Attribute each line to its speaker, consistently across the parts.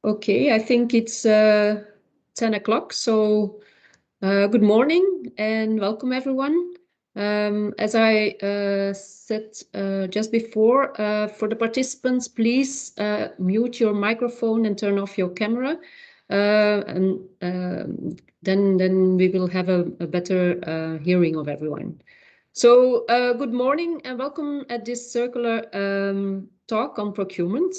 Speaker 1: Okay, I think it's 10 o'clock, so good morning and welcome everyone. As I said just before, for the participants, please mute your microphone and turn off your camera. And then we will have a better hearing of everyone. So good morning and welcome at this circular talk on procurement.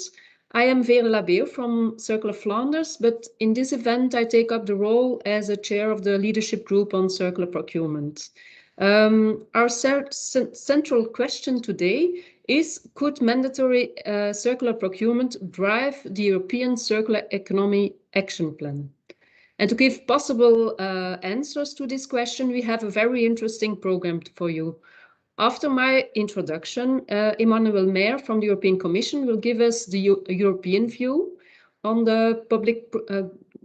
Speaker 1: I am Vera Labeur from Circular Flanders, but in this event I take up the role as a chair of the leadership group on circular procurement. Our central question today is, could mandatory circular procurement drive the European Circular Economy Action Plan? And to give possible answers to this question, we have a very interesting program for you. After my introduction, Emmanuel Mayer from the European Commission will give us the European view on the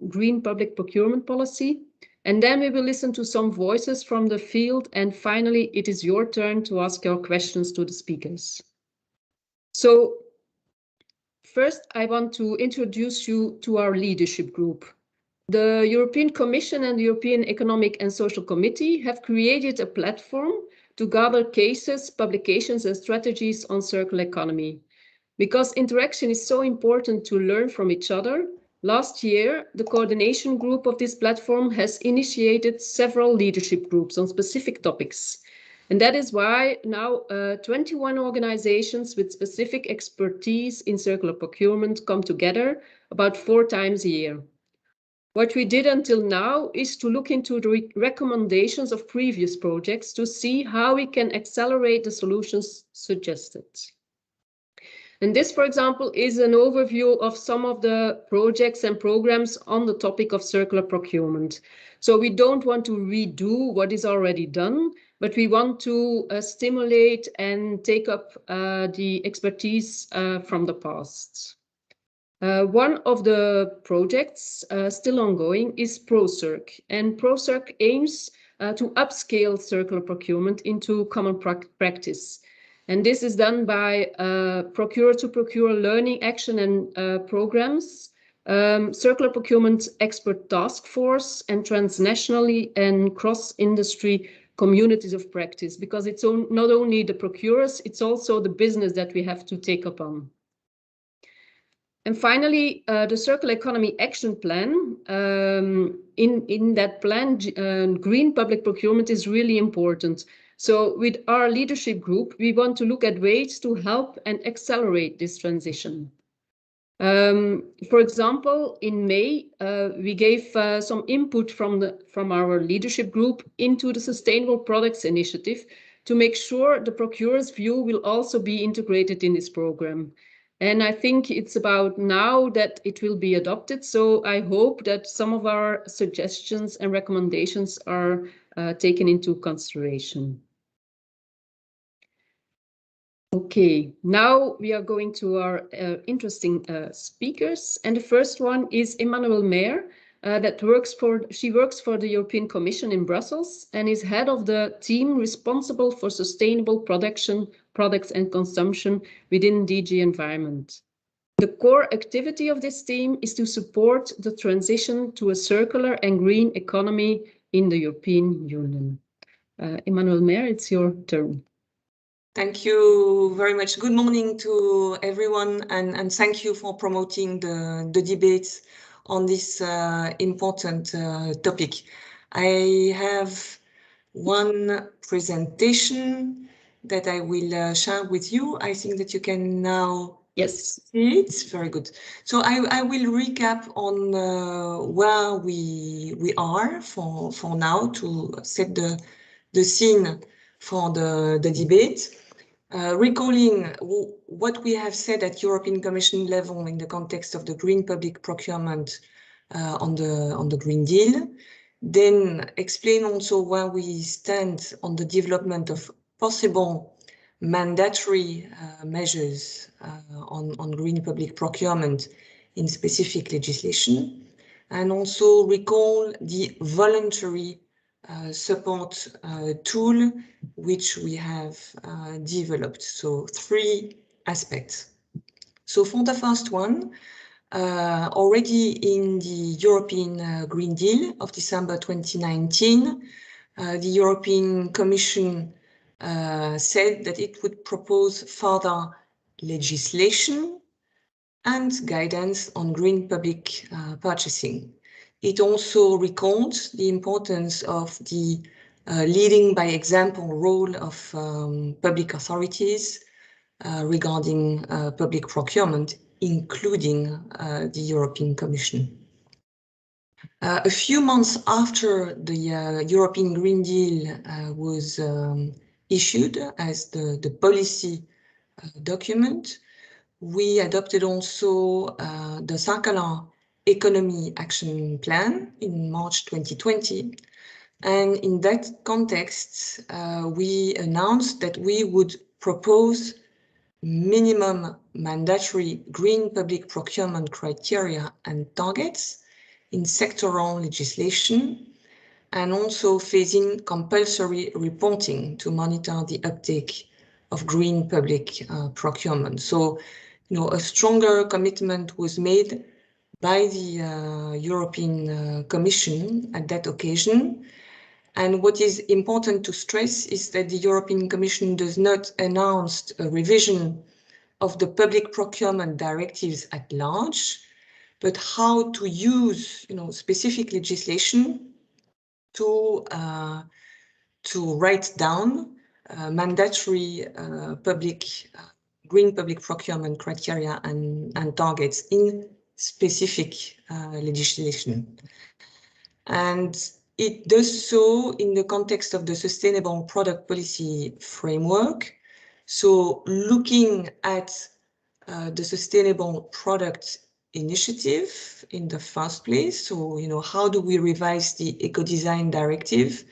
Speaker 1: green public procurement policy. And then we will listen to some voices from the field. And finally, it is your turn to ask your questions to the speakers. So first, I want to introduce you to our leadership group. The European Commission and the European Economic and Social Committee have created a platform to gather cases, publications and strategies on circular economy. Because interaction is so important to learn from each other, last year the coordination group of this platform has initiated several leadership groups on specific topics. And that is why now 21 organizations with specific expertise in circular procurement come together about 4 times a year. What we did until now is to look into the recommendations of previous projects to see how we can accelerate the solutions suggested. And this, for example, is an overview of some of the projects and programs on the topic of circular procurement. So we don't want to redo what is already done, but we want to stimulate and take up the expertise from the past. One of the projects still ongoing is ProCirc, and ProCirc aims to upscale circular procurement into common practice. And this is done by procure-to-procure learning action and programs, circular procurement expert task force, and transnationally and cross-industry communities of practice, because it's not only the procurers, it's also the business that we have to take up on. And finally, the Circular Economy Action Plan. In that plan, green public procurement is really important. So with our leadership group, we want to look at ways to help and accelerate this transition. For example, in May, we gave some input from our leadership group into the Sustainable Products Initiative to make sure the procurer's view will also be integrated in this program. And I think it's about now that it will be adopted. So I hope that some of our suggestions and recommendations are taken into consideration. Okay, now we are going to our interesting speakers. And the first one is Emmanuel Mayer. She works for the European Commission in Brussels and is head of the team responsible for sustainable production, products and consumption within DG Environment. The core activity of this team is to support the transition to a circular and green economy in the European Union. Emmanuel Mayer, it's your turn.
Speaker 2: Thank you very much. Good morning to everyone, and thank you for promoting the debate on this important topic. I have one presentation that I will share with you. I think that you can now see it. Very good. So I will recap on where we are for now to set the scene for the debate. Recalling what we have said at European Commission level in the context of the green public procurement on the Green Deal, then explain also where we stand on the development of possible mandatory measures on green public procurement in specific legislation, and also recall the voluntary support tool which we have developed. So 3 aspects. So for the first one, Already in the European Green Deal of December 2019, the European Commission said that it would propose further legislation and guidance on green public purchasing. It also recalled the importance of the leading by example role of public authorities regarding public procurement, including the European Commission. A few months after the European Green Deal was issued as the policy document, we adopted also the Circular Economy Action Plan in March 2020. And in that context, we announced that we would propose minimum mandatory green public procurement criteria and targets in sectoral legislation, and also phasing compulsory reporting to monitor the uptake of green public procurement. So, a stronger commitment was made by the European Commission at that occasion. And what is important to stress is that the European Commission does not announce a revision of the public procurement directives at large, but how to use, specific legislation to write down mandatory green public procurement criteria and targets in specific legislation. And it does so in the context of the Sustainable Product Policy Framework. So looking at the Sustainable Product Initiative in the first place. So, how do we revise the Eco-Design Directive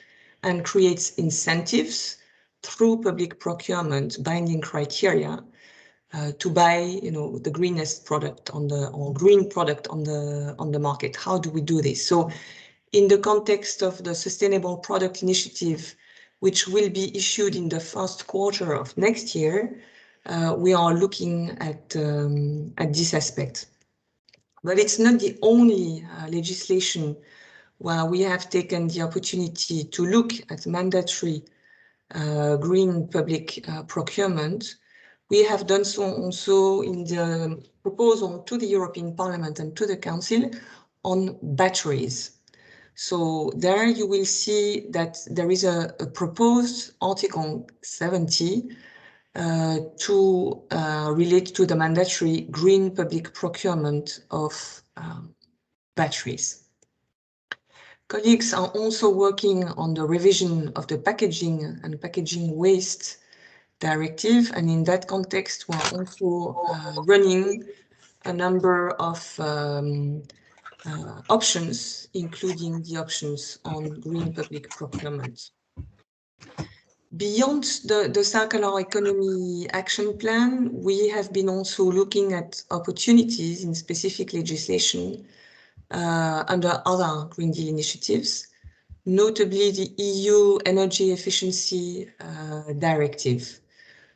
Speaker 2: and create incentives through public procurement binding criteria to buy, the greenest product or green product on the market? How do we do this? So in the context of the Sustainable Product Initiative, which will be issued in the first quarter of next year, we are looking at this aspect. But it's not the only legislation where we have taken the opportunity to look at mandatory green public procurement. We have done so also in the proposal to the European Parliament and to the Council on batteries. So there you will see that there is a proposed Article 70 to relate to the mandatory green public procurement of batteries. Colleagues are also working on the revision of the packaging and packaging waste directive, and in that context, we're also running a number of options, including the options on green public procurement. Beyond the Circular Economy Action Plan, we have been also looking at opportunities in specific legislation under other Green Deal initiatives, notably the EU Energy Efficiency Directive.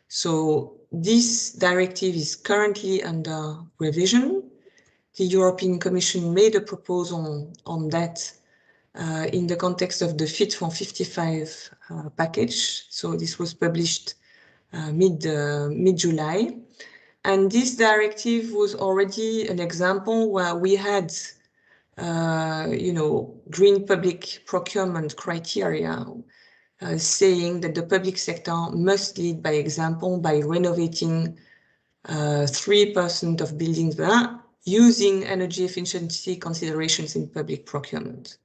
Speaker 2: So this directive is currently under revision. The European Commission made a proposal on that in the context of the Fit for 55 package. So this was published mid-July. And this directive was already an example where we had, green public procurement criteria saying that the public sector must lead by example by renovating 3% of buildings using energy efficiency considerations in public procurement.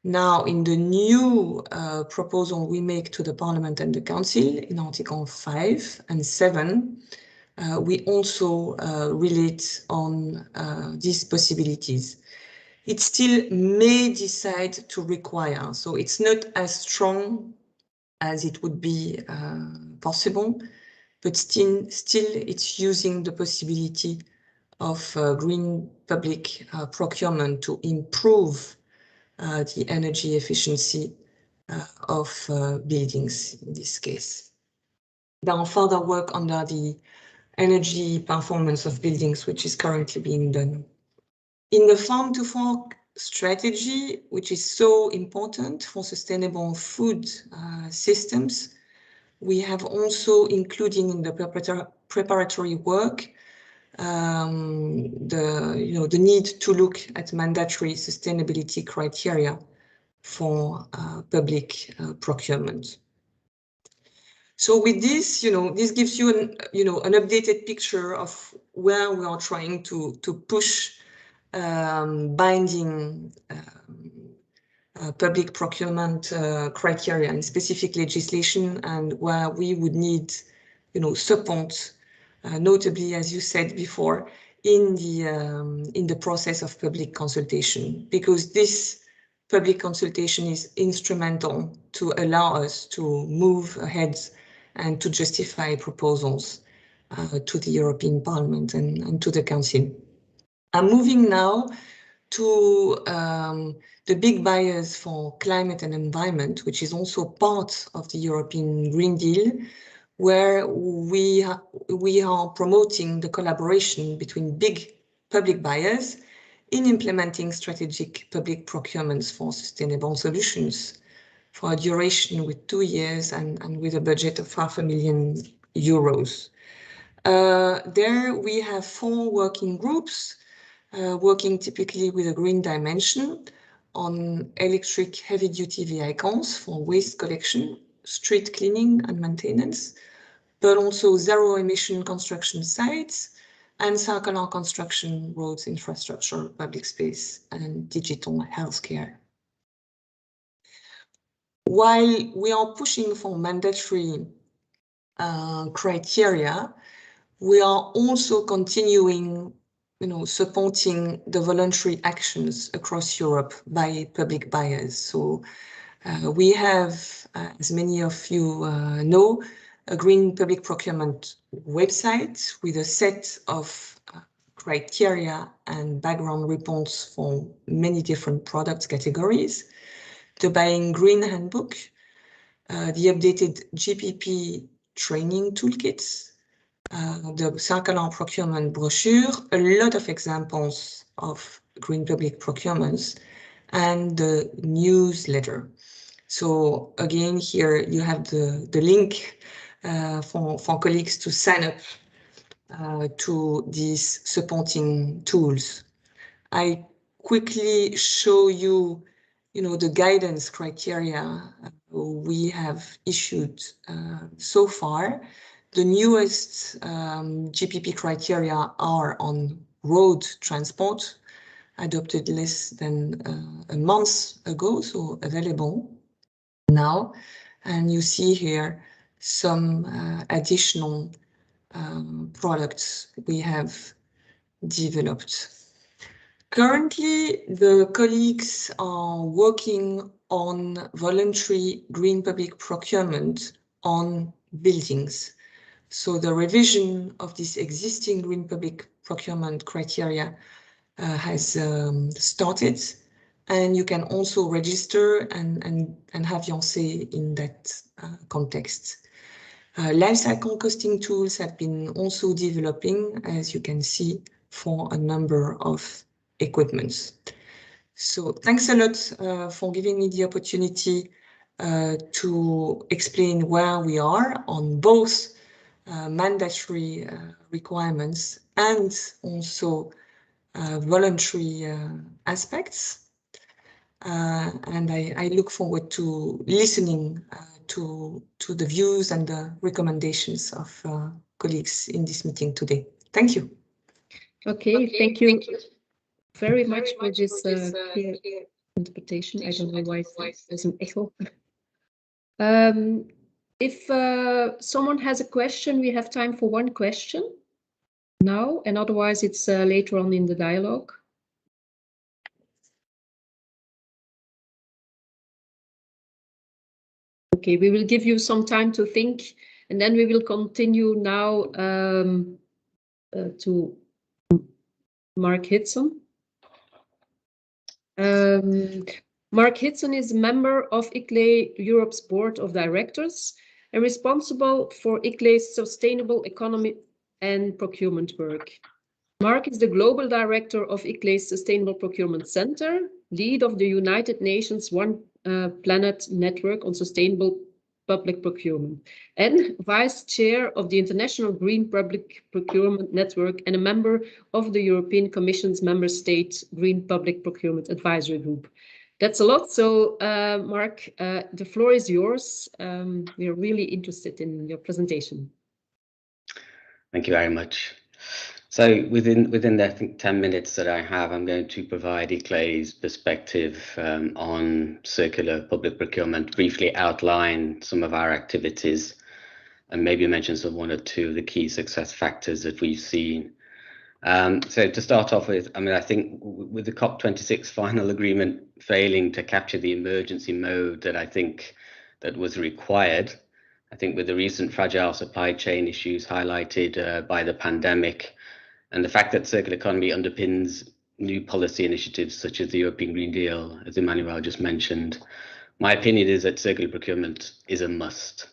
Speaker 2: Now, in the new proposal we make to the Parliament and the Council in Article 5 and 7, we also relate on these possibilities. It still may decide to require, so it's not as strong as it would be possible, but still it's using the possibility of green public procurement to improve the energy efficiency of buildings in this case. There are further work under the energy performance of buildings, which is currently being done. In the farm-to-fork strategy, which is so important for sustainable food systems, we have also included in the preparatory work the need to look at mandatory sustainability criteria for public procurement. So with this, this gives you an updated picture of where we are trying to push binding public procurement criteria and specific legislation, and where we would need, support, notably, as you said before, in the process of public consultation, because this public consultation is instrumental to allow us to move ahead and to justify proposals to the European Parliament and to the Council. I'm moving now to the big buyers for climate and environment, which is also part of the European Green Deal, where we are promoting the collaboration between big public buyers in implementing strategic public procurements for sustainable solutions for a duration with 2 years and with a budget of €500,000. There we have 4 working groups working typically with a green dimension on electric heavy-duty vehicles for waste collection, street cleaning and maintenance, but also zero-emission construction sites and circular construction, roads, infrastructure, public space, and digital healthcare. While we are pushing for mandatory criteria, we are also continuing, supporting the voluntary actions across Europe by public buyers. So we have, as many of you know, a green public procurement website with a set of criteria and background reports for many different product categories. The Buying Green Handbook, the updated GPP training toolkits, the Circular Procurement brochure, a lot of examples of green public procurements, and the newsletter. So again, here you have the link for colleagues to sign up to these supporting tools. I quickly show you, the guidance criteria we have issued so far. The newest GPP criteria are on road transport, adopted less than a month ago, so available now. And you see here some additional products we have developed. Currently, the colleagues are working on voluntary green public procurement on buildings. So the revision of this existing green public procurement criteria has started, and you can also register and have your say in that context. Life cycle costing tools have been also developing, as you can see, for a number of equipments. So thanks a lot for giving me the opportunity to explain where we are on both mandatory requirements and also voluntary aspects. And I look forward to listening to the views and the recommendations of colleagues in this meeting today. Thank you.
Speaker 1: Okay, thank you very much for this clear interpretation. I don't know why there's an echo. If someone has a question, we have time for one question now, and otherwise it's later on in the dialogue. Okay, we will give you some time to think, and then we will continue now to Mark Hitson. Mark Hitson is a member of ICLEI Europe's Board of Directors and responsible for ICLEI's sustainable economy and procurement work. Mark is the Global Director of ICLE's Sustainable Procurement Center, lead of the United Nations One Planet Network on Sustainable Public Procurement, and Vice Chair of the International Green Public Procurement Network and a member of the European Commission's Member State Green Public Procurement Advisory Group. That's a lot. So, Mark, the floor is yours. We're really interested in your presentation.
Speaker 3: Thank you very much. So within the I think 10 minutes that I have, I'm going to provide ICLE's perspective on circular public procurement, briefly outline some of our activities, and maybe mention some one or two of the key success factors that we've seen. So to start off with, I mean, I think with the COP26 final agreement failing to capture the emergency mode that I think that was required, I think with the recent fragile supply chain issues highlighted by the pandemic, and the fact that circular economy underpins new policy initiatives such as the European Green Deal, as Emmanuel just mentioned, my opinion is that circular procurement is a must.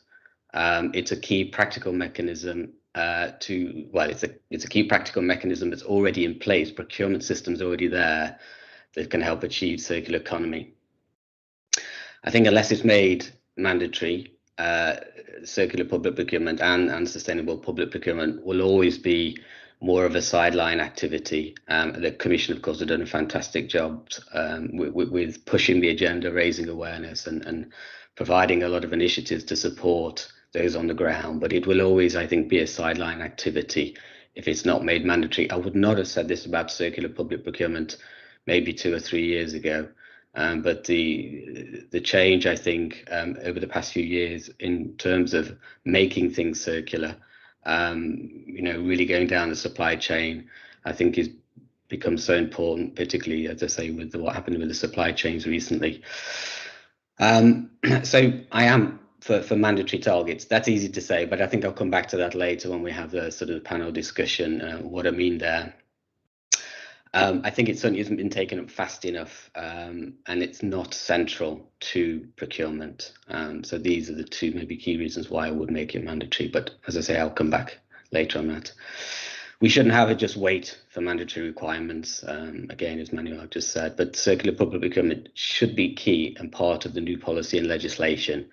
Speaker 3: It's a key practical mechanism it's a key practical mechanism that's already in place. Procurement systems already there that can help achieve circular economy. I think unless it's made mandatory, circular public procurement and sustainable public procurement will always be more of a sideline activity. The Commission, of course, have done a fantastic job with pushing the agenda, raising awareness, and providing a lot of initiatives to support those on the ground. But it will always, I think, be a sideline activity if it's not made mandatory. I would not have said this about circular public procurement maybe 2 or 3 years ago. But the change, I think, over the past few years in terms of making things circular, really going down the supply chain, I think is become so important, particularly, as I say, with what happened with the supply chains recently. So I am for mandatory targets. That's easy to say, but I think I'll come back to that later when we have the sort of panel discussion, what I mean there. I think it certainly hasn't been taken up fast enough, and it's not central to procurement. So these are the two maybe key reasons why I would make it mandatory. But as I say, I'll come back later on that. We shouldn't have it just wait for mandatory requirements, again, as Manuel just said, but circular public procurement should be key and part of the new policy and legislation.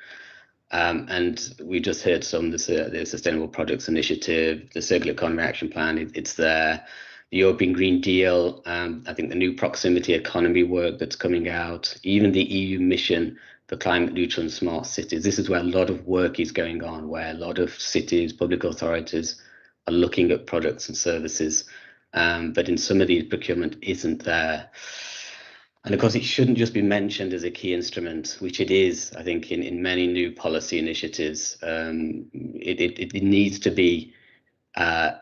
Speaker 3: And we just heard some, the Sustainable Products Initiative, the Circular Economy Action Plan, it's there. The European Green Deal, I think the new proximity economy work that's coming out, even the EU mission for climate neutral and smart cities. This is where a lot of work is going on, where a lot of cities, public authorities are looking at products and services. But in some of these, procurement isn't there. And of course, it shouldn't just be mentioned as a key instrument, which it is, I think, in many new policy initiatives. It needs to be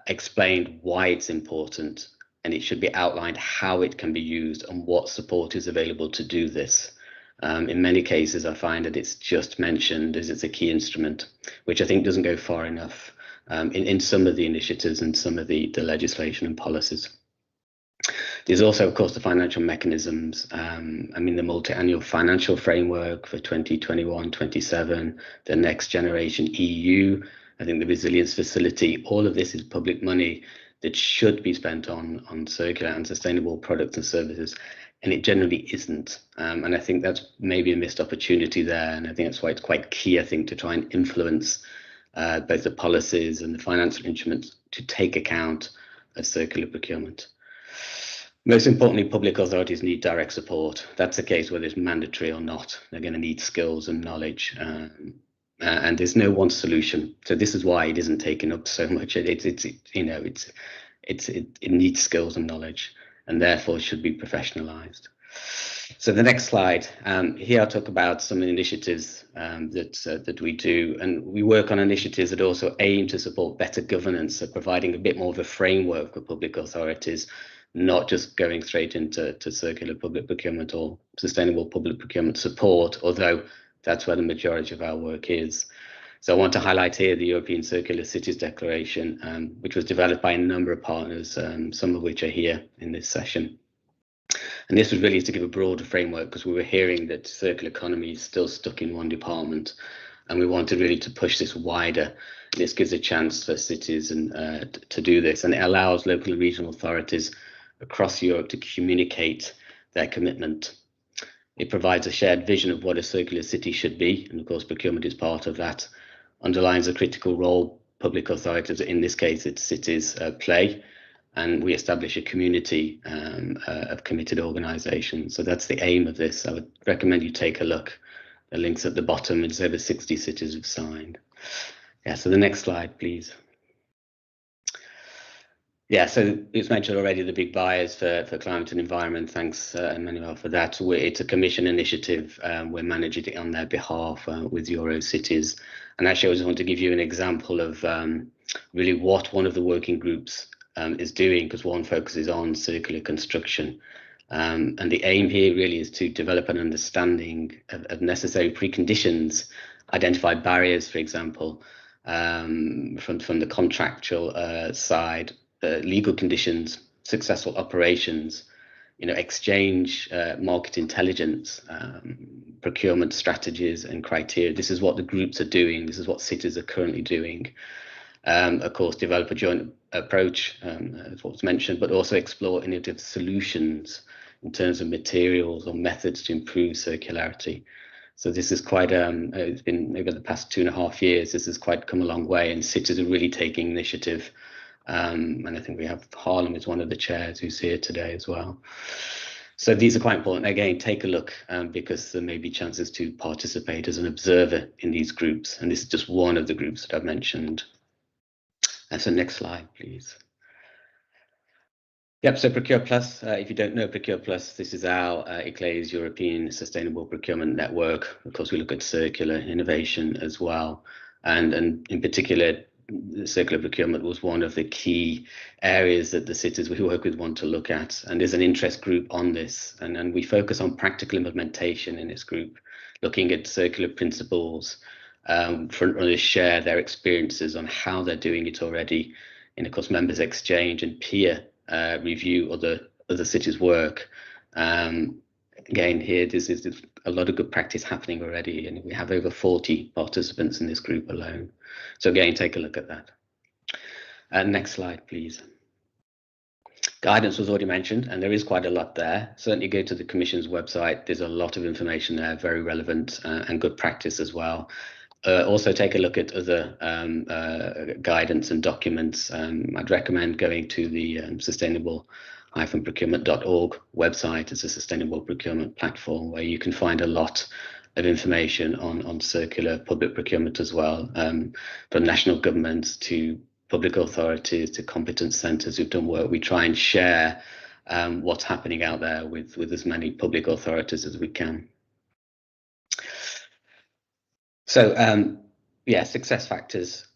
Speaker 3: explained why it's important, and it should be outlined how it can be used and what support is available to do this. In many cases, I find that it's just mentioned as it's a key instrument, which I think doesn't go far enough in some of the initiatives and some of the legislation and policies. There's also, of course, the financial mechanisms. The multi-annual financial framework for 2021-27, the next generation EU, I think the resilience facility, all of this is public money that should be spent on circular and sustainable products and services, and it generally isn't. And I think that's maybe a missed opportunity there. And I think that's why it's quite key, I think, to try and influence both the policies and the financial instruments to take account of circular procurement. Most importantly, public authorities need direct support. That's the case whether it's mandatory or not. They're going to need skills and knowledge, and there's no one solution. So this is why it isn't taken up so much. It needs skills and knowledge, and therefore should be professionalized. So the next slide, here I'll talk about some initiatives that we do, and we work on initiatives that also aim to support better governance, so providing a bit more of a framework for public authorities, not just going straight into circular public procurement or sustainable public procurement support, although that's where the majority of our work is. So I want to highlight here the European Circular Cities Declaration, which was developed by a number of partners, some of which are here in this session. And this was really to give a broader framework, because we were hearing that circular economy is still stuck in one department, and we wanted really to push this wider This gives a chance for cities to do this, and it allows local and regional authorities across Europe to communicate their commitment. It provides a shared vision of what a circular city should be, and of course procurement is part of that. Underlines a critical role public authorities, in this case it's cities, play, and we establish a community of committed organisations. So that's the aim of this. I would recommend you take a look. The link's at the bottom. It's over 60 cities have signed. Yeah, so the next slide, please. Yeah, so it's mentioned already the big buyers for climate and environment. Thanks, Emmanuel, for that. It's a Commission initiative. We're managing it on their behalf with Eurocities. And actually, I just want to give you an example of really what one of the working groups is doing, because one focuses on circular construction. And the aim here really is to develop an understanding of necessary preconditions, identify barriers, for example, from the contractual side, legal conditions, successful operations, exchange, market intelligence, procurement strategies and criteria. This is what the groups are doing. This is what cities are currently doing. Of course, develop a joint approach, as was mentioned, but also explore innovative solutions in terms of materials or methods to improve circularity. So this is quite, it's been maybe the past 2.5 years, this has quite come a long way, and cities are really taking initiative. And I think we have Harlem as one of the chairs who's here today as well. So these are quite important. Again, take a look because there may be chances to participate as an observer in these groups. And this is just one of the groups that I've mentioned. And so next slide, please. Yep, so ProcurePlus, if you don't know ProcurePlus, this is our ECESP European Sustainable Procurement Network. Of course, we look at circular innovation as well. And in particular, circular procurement was one of the key areas that the cities we work with want to look at. And there's an interest group on this. And we focus on practical implementation in this group, looking at circular principles, front runners share their experiences on how they're doing it already. And of course, members exchange and peer review other cities' work. Again, here, this is a lot of good practice happening already, and we have over 40 participants in this group alone. So again, take a look at that. Next slide, please. Guidance was already mentioned, and there is quite a lot there. Certainly go to the Commission's website. There's a lot of information there, very relevant and good practice as well. Also take a look at other guidance and documents. I'd recommend going to the sustainable-procurement.org website. It's a sustainable procurement platform where you can find a lot of information on circular public procurement as well, from national governments to public authorities to competence centres who've done work. We try and share what's happening out there with as many public authorities as we can. So yeah, success factors.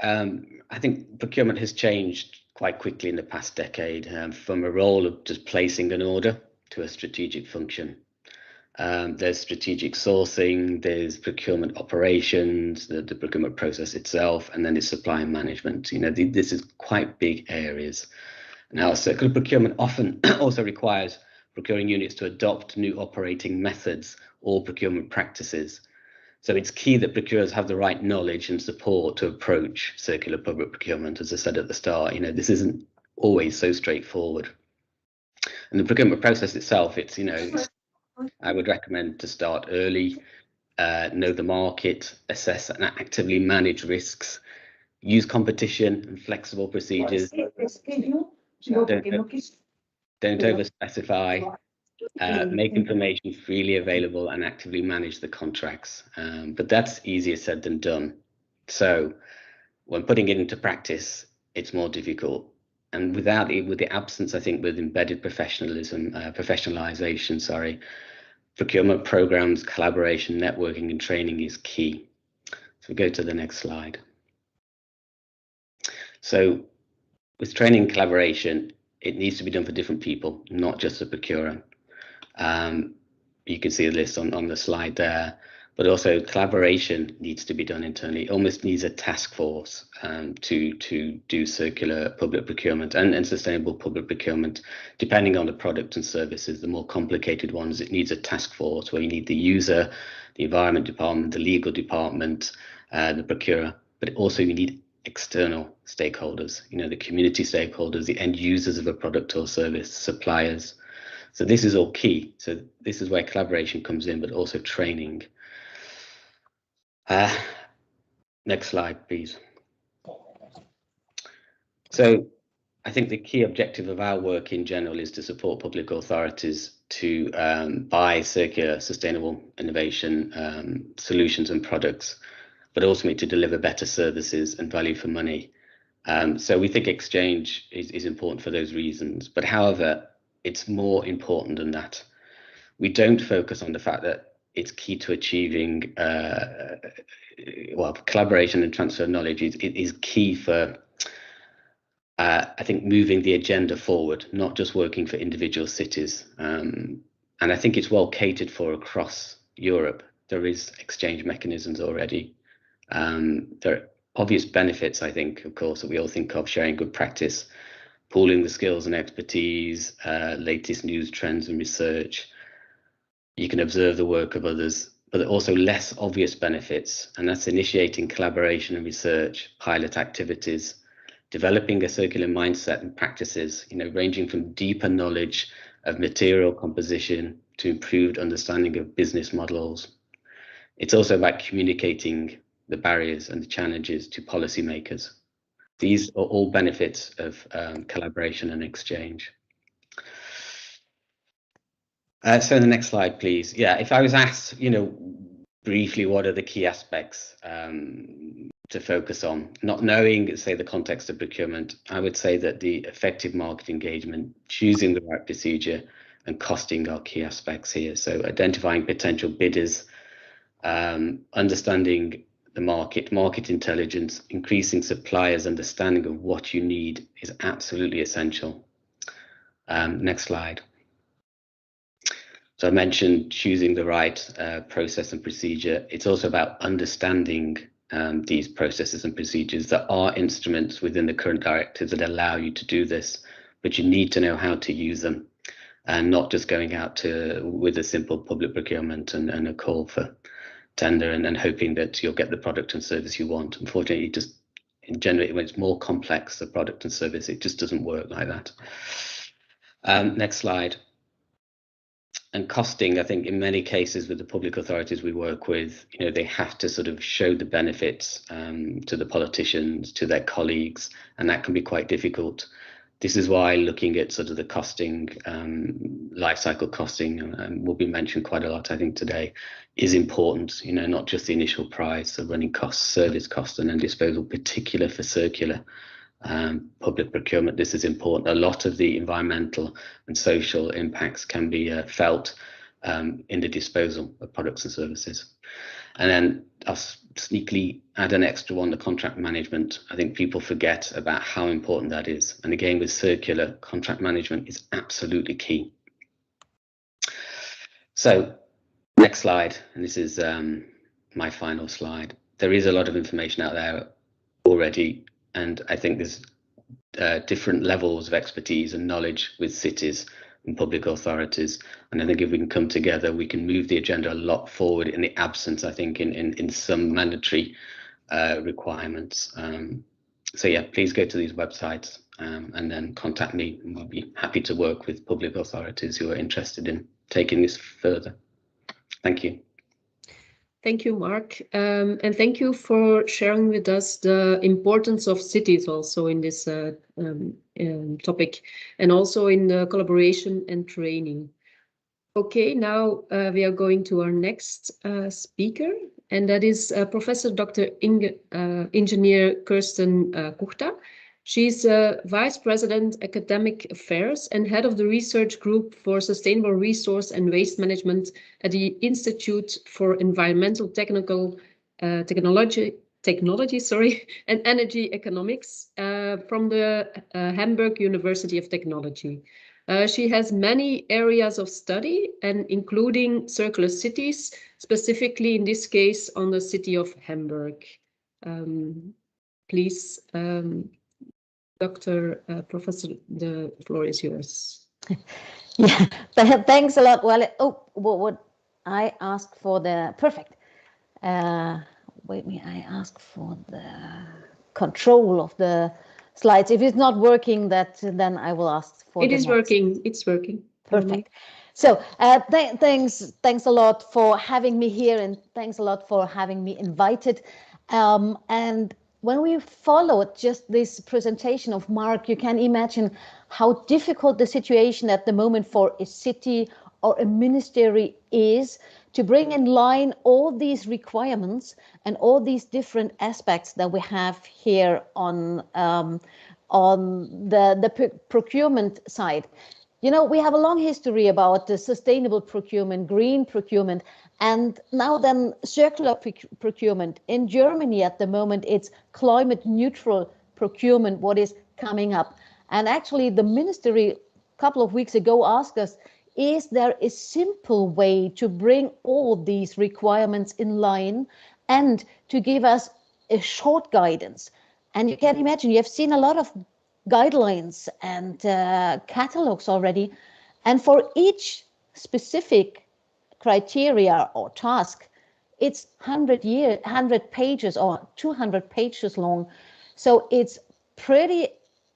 Speaker 3: I think procurement has changed quite quickly in the past decade, from a role of just placing an order to a strategic function. There's strategic sourcing, there's procurement operations, the procurement process itself, and then there's supply management. This is quite big areas. Now, circular procurement often also requires procuring units to adopt new operating methods or procurement practices. So it's key that procurers have the right knowledge and support to approach circular public procurement. As I said at the start, this isn't always so straightforward. And the procurement process itself, I would recommend to start early, know the market, assess and actively manage risks, use competition and flexible procedures. Don't over-specify. Make information freely available and actively manage the contracts. But that's easier said than done. So when putting it into practice, it's more difficult. And with the absence, I think, with embedded professionalization, procurement programs, collaboration, networking and training is key. So we go to the next slide. So with training and collaboration, it needs to be done for different people, not just the procurer. You can see a list on the slide there, but also collaboration needs to be done internally. It almost needs a task force to do circular public procurement and sustainable public procurement, depending on the product and services. The more complicated ones, it needs a task force where you need the user, the environment department, the legal department, the procurer, but also you need external stakeholders, the community stakeholders, the end users of a product or service, suppliers. So this is all key. So this is where collaboration comes in, but also training. Next slide, please. So I think the key objective of our work in general is to support public authorities to buy circular, sustainable innovation solutions and products, but ultimately to deliver better services and value for money. So we think exchange is important for those reasons. But however, it's more important than that. We don't focus on the fact that it's key to achieving, collaboration and transfer of knowledge is key for, I think, moving the agenda forward, not just working for individual cities. And I think it's well catered for across Europe. There is exchange mechanisms already. There are obvious benefits, I think, of course, that we all think of: sharing good practice, pooling the skills and expertise, latest news, trends and research. You can observe the work of others, but there are also less obvious benefits, and that's initiating collaboration and research, pilot activities, developing a circular mindset and practices, ranging from deeper knowledge of material composition to improved understanding of business models. It's also about communicating the barriers and the challenges to policymakers. These are all benefits of collaboration and exchange. So the next slide, please. Yeah, if I was asked, briefly, what are the key aspects to focus on, not knowing, say, the context of procurement, I would say that the effective market engagement, choosing the right procedure, and costing are key aspects here. So identifying potential bidders, understanding the market intelligence, increasing suppliers' understanding of what you need is absolutely essential. Next slide. So I mentioned choosing the right process and procedure. It's also about understanding these processes and procedures. There are instruments within the current directives that allow you to do this, but you need to know how to use them, and not just going out with a simple public procurement and a call for tender and hoping that you'll get the product and service you want. Unfortunately, just in general, when it's more complex, the product and service, it just doesn't work like that. Next slide. And costing, I think in many cases with the public authorities we work with, they have to sort of show the benefits to the politicians, to their colleagues, and that can be quite difficult. This is why looking at sort of the costing, life cycle costing, will be mentioned quite a lot, I think, today, is important. Not just the initial price, the running costs, service cost, and then disposal, particular for circular public procurement. This is important. A lot of the environmental and social impacts can be felt in the disposal of products and services. And then I'll sneakily add an extra one, the contract management. I think people forget about how important that is. And again, with circular, contract management is absolutely key. So next slide, and this is my final slide. There is a lot of information out there already, and I think there's different levels of expertise and knowledge with cities and public authorities. And I think if we can come together, we can move the agenda a lot forward in the absence, I think, in some mandatory requirements. So yeah, please go to these websites and then contact me, and we'll be happy to work with public authorities who are interested in taking this further. Thank you.
Speaker 1: Thank you, Mark. And thank you for sharing with us the importance of cities also in this topic, and also in the collaboration and training. Okay, now we are going to our next speaker, and that is Professor Dr. Engineer Kirsten Gupta. She's Vice President Academic Affairs and Head of the Research Group for Sustainable Resource and Waste Management at the Institute for Environmental Technology and Energy Economics from the Hamburg University of Technology. She has many areas of study, and including circular cities, specifically in this case on the city of Hamburg. Please, Dr. Professor, the floor is yours.
Speaker 4: Yeah, thanks a lot. Well, what I asked for the perfect. wait me, I ask for the control of the slides. If it's not working, then I will ask for
Speaker 1: it is working. It's working.
Speaker 4: Perfect. So thanks a lot for having me here, and thanks a lot for having me invited. And when we followed just this presentation of Mark, you can imagine how difficult the situation at the moment for a city or a ministry is to bring in line all these requirements and all these different aspects that we have here on the procurement side. You know, we have a long history about sustainable procurement, green procurement, and now then circular procurement. In Germany at the moment, it's climate neutral procurement, what is coming up. And actually the ministry a couple of weeks ago asked us, is there a simple way to bring all these requirements in line and to give us a short guidance? And you can imagine, you have seen a lot of guidelines and catalogs already, and for each specific criteria or task, it's 100 pages or 200 pages long. So it's pretty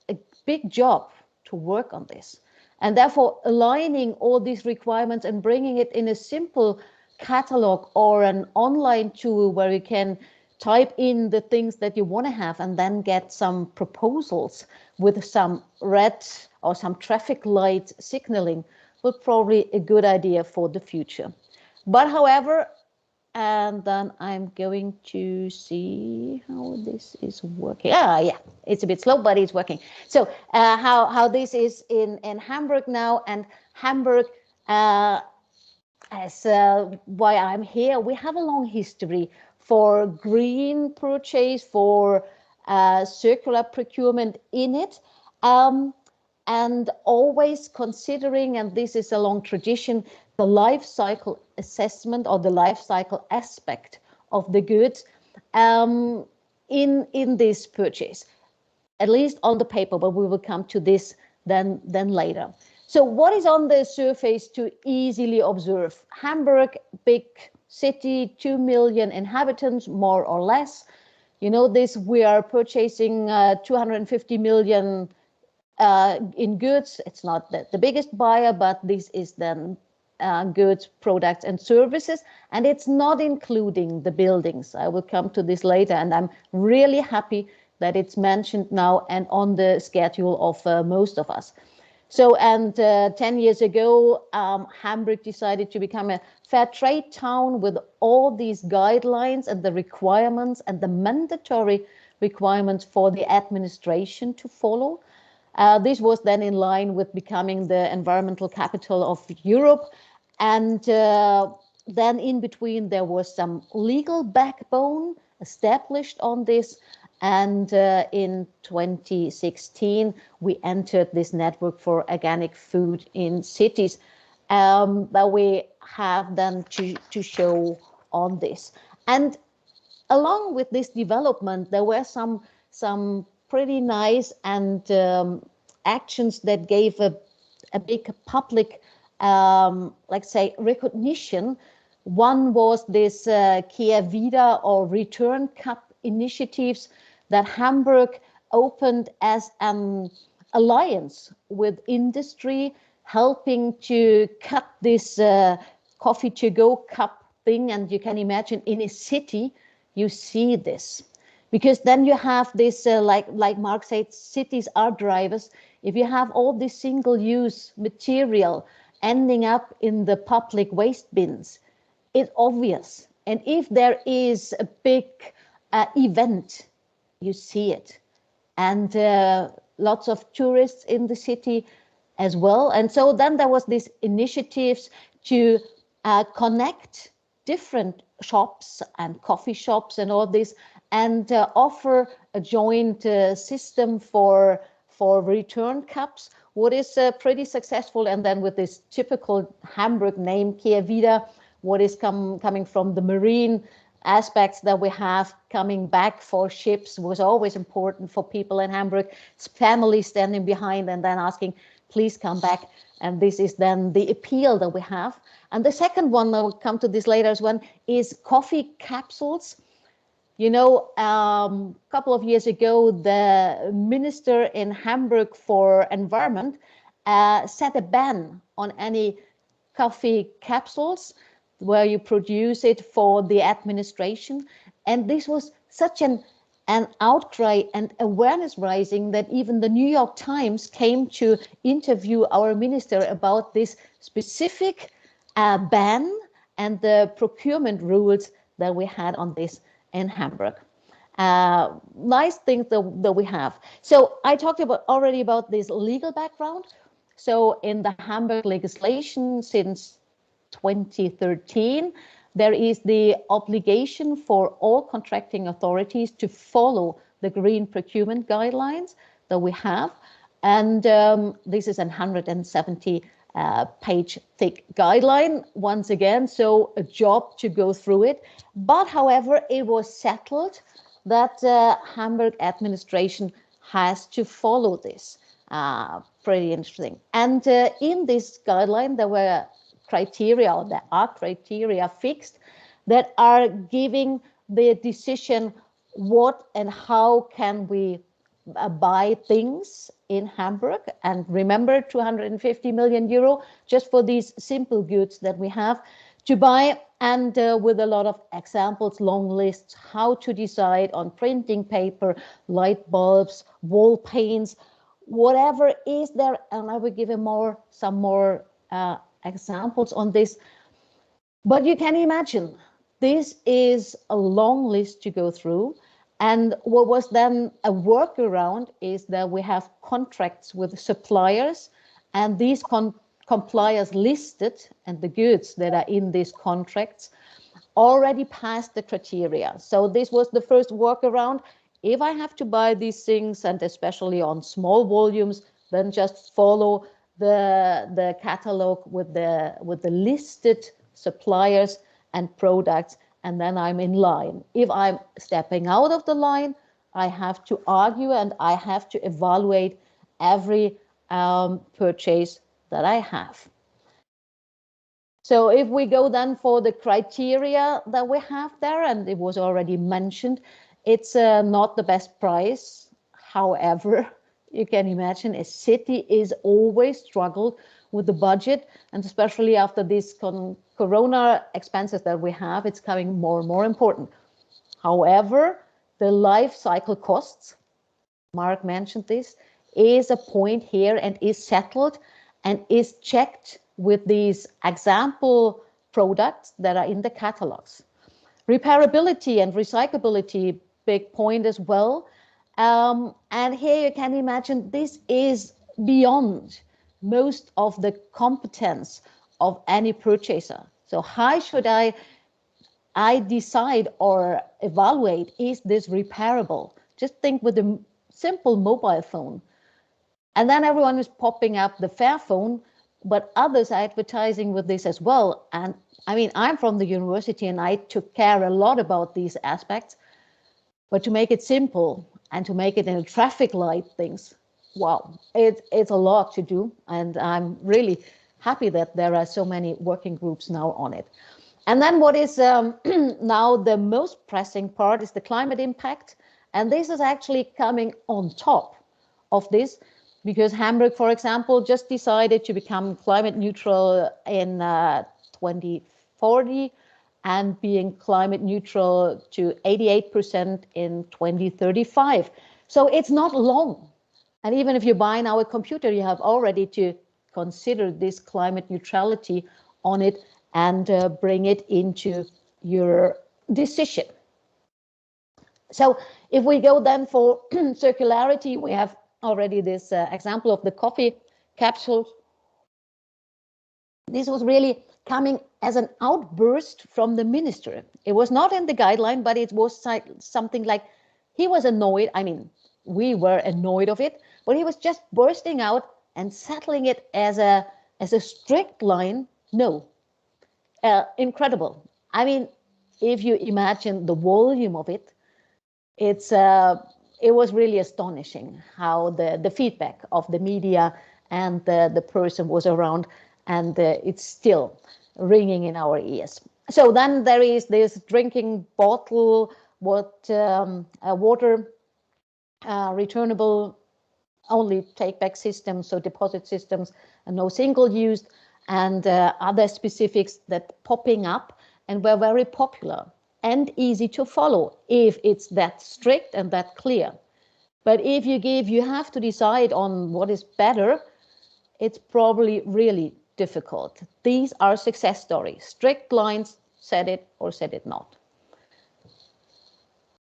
Speaker 4: a big job to work on this, and therefore aligning all these requirements and bringing it in a simple catalog or an online tool where you can type in the things that you want to have and then get some proposals with some red or some traffic light signaling will probably a good idea for the future. But however, and then I'm going to see how this is working. Yeah, it's a bit slow, but it's working. So how this is in Hamburg now, and Hamburg, as why I'm here, we have a long history for green purchase, for circular procurement in it, and always considering, and this is a long tradition, the life cycle assessment or the life cycle aspect of the goods in this purchase, at least on the paper, but we will come to this then later. So what is on the surface to easily observe? Hamburg, big city, 2 million inhabitants, more or less. You know this, we are purchasing 250 million in goods. It's not the biggest buyer, but this is then goods, products and services, and it's not including the buildings. I will come to this later, and I'm really happy that it's mentioned now and on the schedule of most of us. So, and 10 years ago, Hamburg decided to become a fair trade town with all these guidelines and the requirements and the mandatory requirements for the administration to follow. This was then in line with becoming the environmental capital of Europe. And then in between, there was some legal backbone established on this. And in 2016, we entered this network for organic food in cities that we have then to show on this. And along with this development, there were some pretty nice and actions that gave a big public, let's say, recognition. One was this Kehr Wieder or Return Cup initiatives that Hamburg opened as an alliance with industry, helping to cut this coffee to go cup thing. And you can imagine in a city, you see this, because then you have this, like Mark said, cities are drivers. If you have all this single-use material ending up in the public waste bins, it's obvious. And if there is a big event, you see it. And lots of tourists in the city as well. And so then there was this initiatives to connect different shops and coffee shops and all this, and offer a joint system for return cups, what is pretty successful. And then with this typical Hamburg name, Kehr Wieder, what is coming from the marine aspects that we have coming back for ships was always important for people in Hamburg. It's family standing behind and then asking, please come back. And this is then the appeal that we have. And the second one, I will come to this later as well, is coffee capsules. You know, a couple of years ago, the minister in Hamburg for environment set a ban on any coffee capsules where you produce it for the administration. And this was such an outcry and awareness rising that even the New York Times came to interview our minister about this specific ban and the procurement rules that we had on this in Hamburg. Nice things that we have. So I talked already about this legal background. So in the Hamburg legislation since 2013, there is the obligation for all contracting authorities to follow the green procurement guidelines that we have. And this is a 170 page thick guideline, once again, so a job to go through it. But however, it was settled that Hamburg administration has to follow this. Pretty interesting. And in this guideline, there were criteria, or there are criteria fixed that are giving the decision what and how can we buy things in Hamburg. And remember, 250 million euro just for these simple goods that we have to buy, and with a lot of examples, long lists, how to decide on printing paper, light bulbs, wall paints, whatever is there. And I will give you some more examples on this. But you can imagine, this is a long list to go through. And what was then a workaround is that we have contracts with suppliers, and these suppliers listed and the goods that are in these contracts already passed the criteria. So this was the first workaround. If I have to buy these things, and especially on small volumes, then just follow the catalog with the listed suppliers and products, and then I'm in line. If I'm stepping out of the line, I have to argue and I have to evaluate every purchase that I have. So if we go then for the criteria that we have there, and it was already mentioned, it's not the best price. However, you can imagine a city is always struggled with the budget, and especially after these corona expenses that we have, it's becoming more and more important. However, the life cycle costs, Mark mentioned this, is a point here and is settled and is checked with these example products that are in the catalogs. Repairability and recyclability, big point as well. And here you can imagine this is beyond most of the competence of any purchaser. So how should I decide or evaluate, is this repairable? Just think with a simple mobile phone. And then everyone is popping up the Fairphone, but others are advertising with this as well. And I mean, I'm from the university and I took care a lot about these aspects, but to make it simple and to make it in a traffic light things, wow, it's a lot to do. And I'm really happy that there are so many working groups now on it. And then what is now the most pressing part is the climate impact. And this is actually coming on top of this, because Hamburg, for example, just decided to become climate neutral in 2040 and being climate neutral to 88% in 2035. So it's not long. And even if you buy now a computer, you have already to consider this climate neutrality on it and bring it into your decision. So if we go then for circularity, we have already this example of the coffee capsules. This was really coming as an outburst from the minister. It was not in the guideline, but it was something like he was annoyed. I mean, we were annoyed of it, but he was just bursting out and settling it as a strict line. No, incredible. I mean, if you imagine the volume of it, it was really astonishing how the feedback of the media and the person was around, and it's still ringing in our ears. So then there is this drinking bottle what water returnable only take-back systems, so deposit systems, and no single-use, and other specifics that popping up and were very popular and easy to follow if it's that strict and that clear. But if you have to decide on what is better, it's probably really difficult. These are success stories. Strict lines, said it or said it not.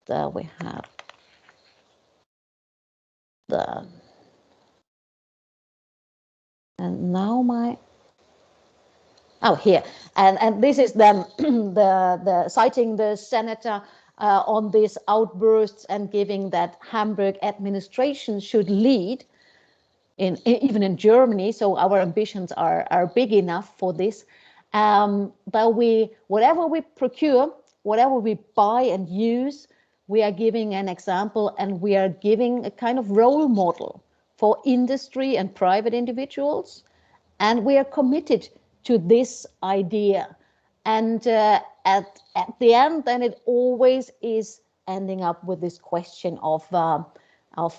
Speaker 4: There we have the, and now my, oh, here, and this is then the citing the senator on these outbursts and giving that Hamburg administration should lead even in Germany. So our ambitions are big enough for this. But whatever we procure, whatever we buy and use, we are giving an example, and we are giving a kind of role model for industry and private individuals. And we are committed to this idea. And at the end, then it always is ending up with this question of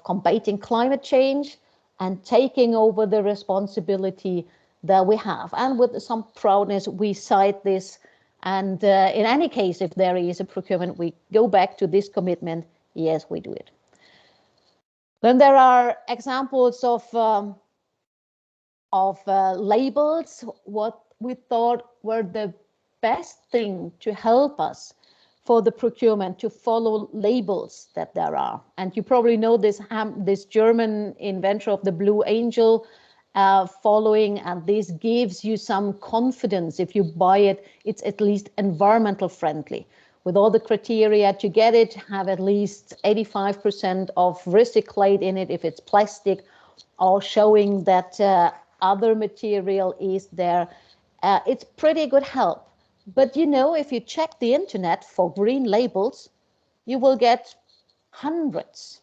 Speaker 4: combating climate change and taking over the responsibility that we have. And with some proudness, we cite this. And in any case, if there is a procurement, we go back to this commitment. Yes, we do it. Then there are examples of labels, what we thought were the best thing to help us for the procurement, to follow labels that there are. And you probably know this German inventor of the Blue Angel following, and this gives you some confidence. If you buy it, it's at least environmental friendly. With all the criteria to get it, have at least 85% of recyclate in it if it's plastic, or showing that other material is there. It's pretty good help. But you know, if you check the internet for green labels, you will get hundreds.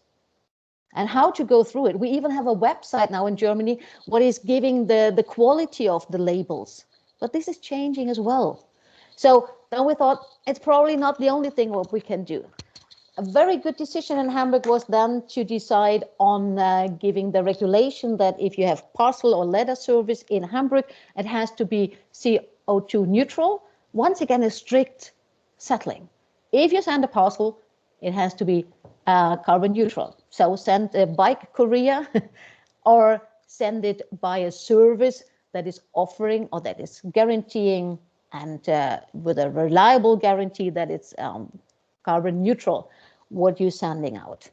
Speaker 4: And how to go through it. We even have a website now in Germany what is giving the quality of the labels. But this is changing as well. So then we thought it's probably not the only thing what we can do. A very good decision in Hamburg was then to decide on giving the regulation that if you have parcel or letter service in Hamburg, it has to be CO2 neutral. Once again, a strict settling. If you send a parcel, it has to be carbon neutral. So send a bike courier or send it by a service that is offering or that is guaranteeing and with a reliable guarantee that it's carbon neutral, what you're sending out.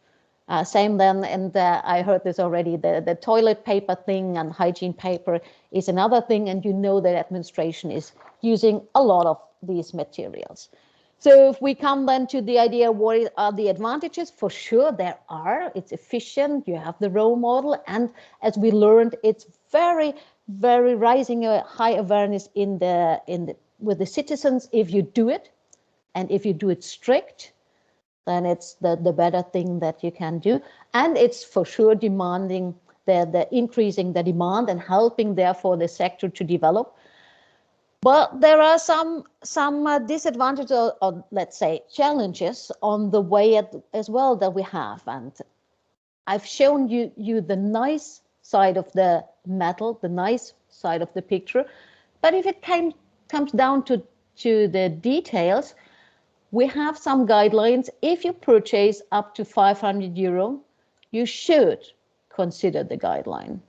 Speaker 4: Same then, and I heard this already, the toilet paper thing and hygiene paper is another thing, and you know that administration is using a lot of these materials. So if we come then to the idea, what are the advantages? For sure there are. It's efficient, you have the role model, and as we learned, it's very, very rising a high awareness with the citizens if you do it, and if you do it strict, then it's the better thing that you can do. And it's for sure demanding the increasing the demand and helping therefore the sector to develop. But there are some disadvantages or let's say challenges on the way as well that we have. And I've shown you the nice side of the metal, the nice side of the picture. But if it comes down to the details, we have some guidelines. If you purchase up to 500 euro, you should consider the guideline.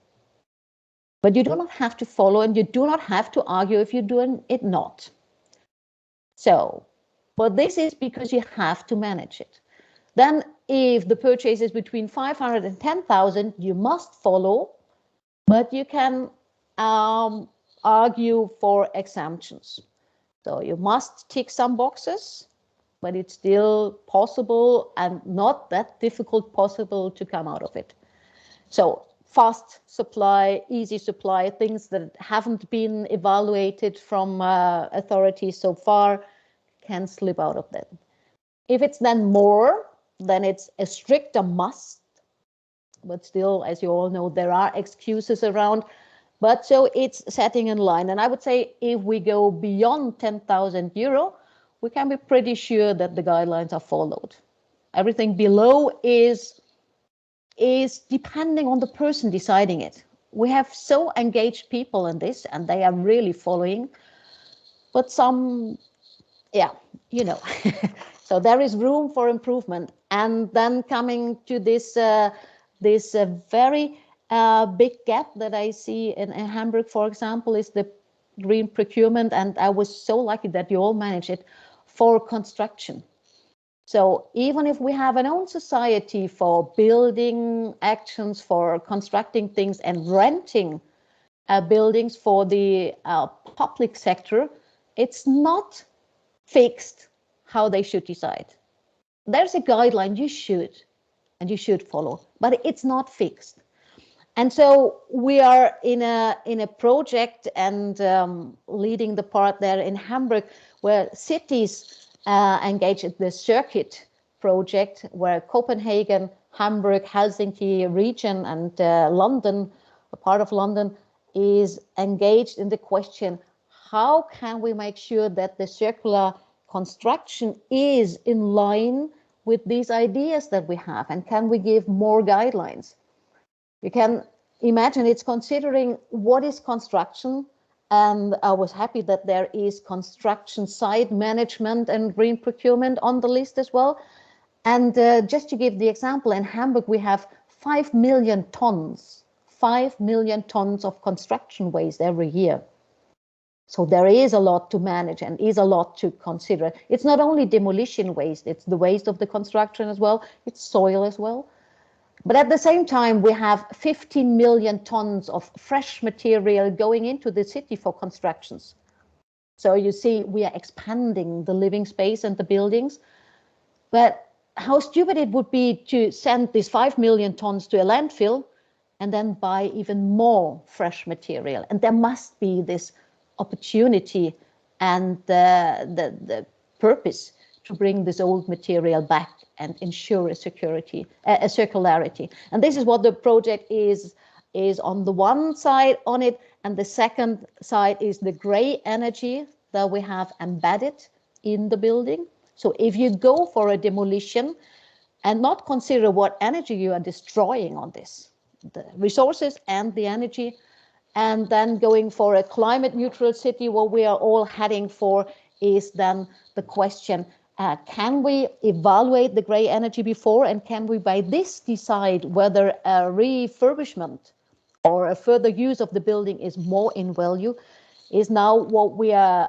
Speaker 4: But you do not have to follow, and you do not have to argue if you're doing it not. So, but this is because you have to manage it. Then if the purchase is between 500 and 10,000, you must follow, but you can argue for exemptions. So you must tick some boxes, but it's still possible and not that difficult possible to come out of it. So fast supply, easy supply, things that haven't been evaluated from authorities so far can slip out of that. If it's then more, then it's a stricter must. But still, as you all know, there are excuses around. But so it's setting in line. And I would say if we go beyond 10,000 euro, we can be pretty sure that the guidelines are followed. Everything below is depending on the person deciding it. We have so engaged people in this, and they are really following, but some, yeah, you know, so there is room for improvement. And then coming to this very big gap that I see in Hamburg, for example, is the green procurement. And I was so lucky that you all manage it for construction. So even if we have an own society for building actions, for constructing things and renting buildings for the public sector, it's not fixed how they should decide. There's a guideline you should follow, but it's not fixed. And so we are in a project and leading the part there in Hamburg, where cities engage in the Circuit project, where Copenhagen, Hamburg, Helsinki region, and London, a part of London, is engaged in the question, how can we make sure that the circular construction is in line with these ideas that we have, and can we give more guidelines? You can imagine it's considering what is construction, and I was happy that there is construction site management and green procurement on the list as well. And just to give the example, in Hamburg we have 5 million tons of construction waste every year. So there is a lot to manage and is a lot to consider. It's not only demolition waste, it's the waste of the construction as well, it's soil as well. But at the same time, we have 15 million tons of fresh material going into the city for constructions. So you see, we are expanding the living space and the buildings. But how stupid it would be to send these 5 million tons to a landfill and then buy even more fresh material. And there must be this opportunity and the purpose to bring this old material back and ensure a circularity. And this is what the project is on the one side on it, and the second side is the gray energy that we have embedded in the building. So if you go for a demolition and not consider what energy you are destroying on this, the resources and the energy, and then going for a climate neutral city, what we are all heading for is then the question, can we evaluate the gray energy before, and can we by this decide whether a refurbishment or a further use of the building is more in value, is now what we are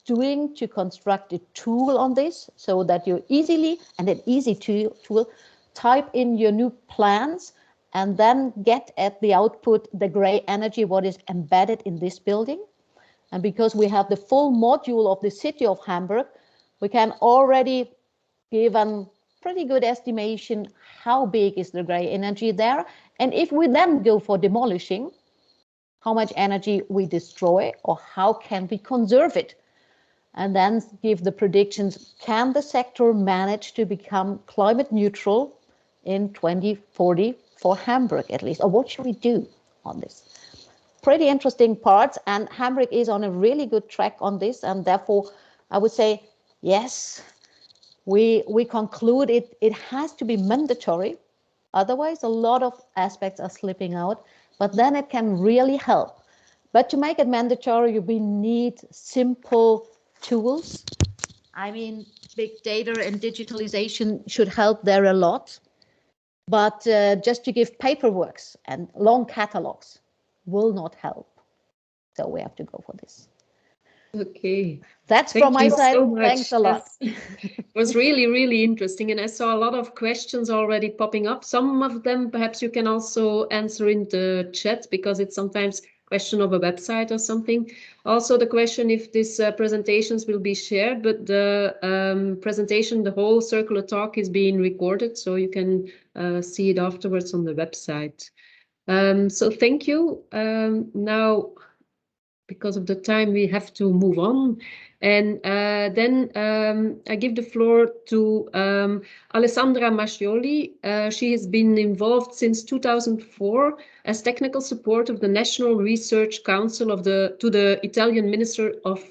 Speaker 4: doing to construct a tool on this, so that you easily, and an easy tool, type in your new plans and then get at the output, the gray energy, what is embedded in this building. And because we have the full module of the city of Hamburg, we can already give a pretty good estimation how big is the gray energy there. And if we then go for demolishing, how much energy we destroy or how can we conserve it? And then give the predictions, can the sector manage to become climate neutral in 2040 for Hamburg at least? Or what should we do on this? Pretty interesting parts, and Hamburg is on a really good track on this, and therefore I would say, yes, we conclude it has to be mandatory. Otherwise, a lot of aspects are slipping out, but then it can really help. But to make it mandatory, we need simple tools. I mean, big data and digitalization should help there a lot. But just to give paperwork and long catalogs will not help. So we have to go for this.
Speaker 1: Okay.
Speaker 4: That's from my side.
Speaker 1: So much.
Speaker 4: Thanks a lot.
Speaker 1: It was really, really interesting. And I saw a lot of questions already popping up. Some of them perhaps you can also answer in the chat, because it's sometimes a question of a website or something. Also the question if these presentations will be shared, but the presentation, the whole circular talk is being recorded, so you can see it afterwards on the website. So thank you. Now, because of the time, we have to move on. And then I give the floor to Alessandra Mascioli. She has been involved since 2004 as technical support of the National Research Council to the Italian Minister of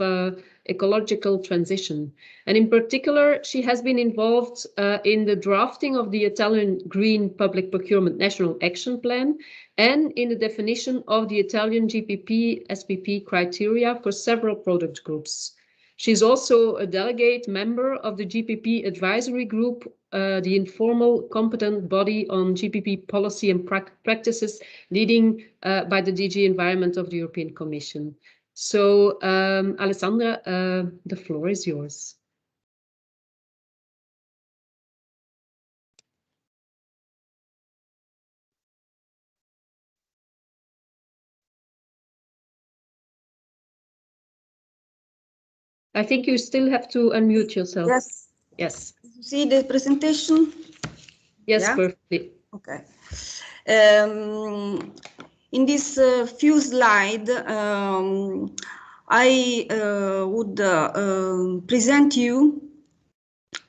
Speaker 1: ecological transition. And in particular, she has been involved in the drafting of the Italian Green Public Procurement National Action Plan and in the definition of the Italian GPP SPP criteria for several product groups. She's also a delegate member of the GPP Advisory Group, the informal competent body on GPP policy and practices leading by the DG Environment of the European Commission. So, Alessandra, the floor is yours. I think you still have to unmute yourself.
Speaker 5: Yes.
Speaker 1: Yes.
Speaker 5: See the presentation?
Speaker 1: Yes,
Speaker 5: Yeah?
Speaker 1: perfectly.
Speaker 5: Okay. In this few slides, I would present you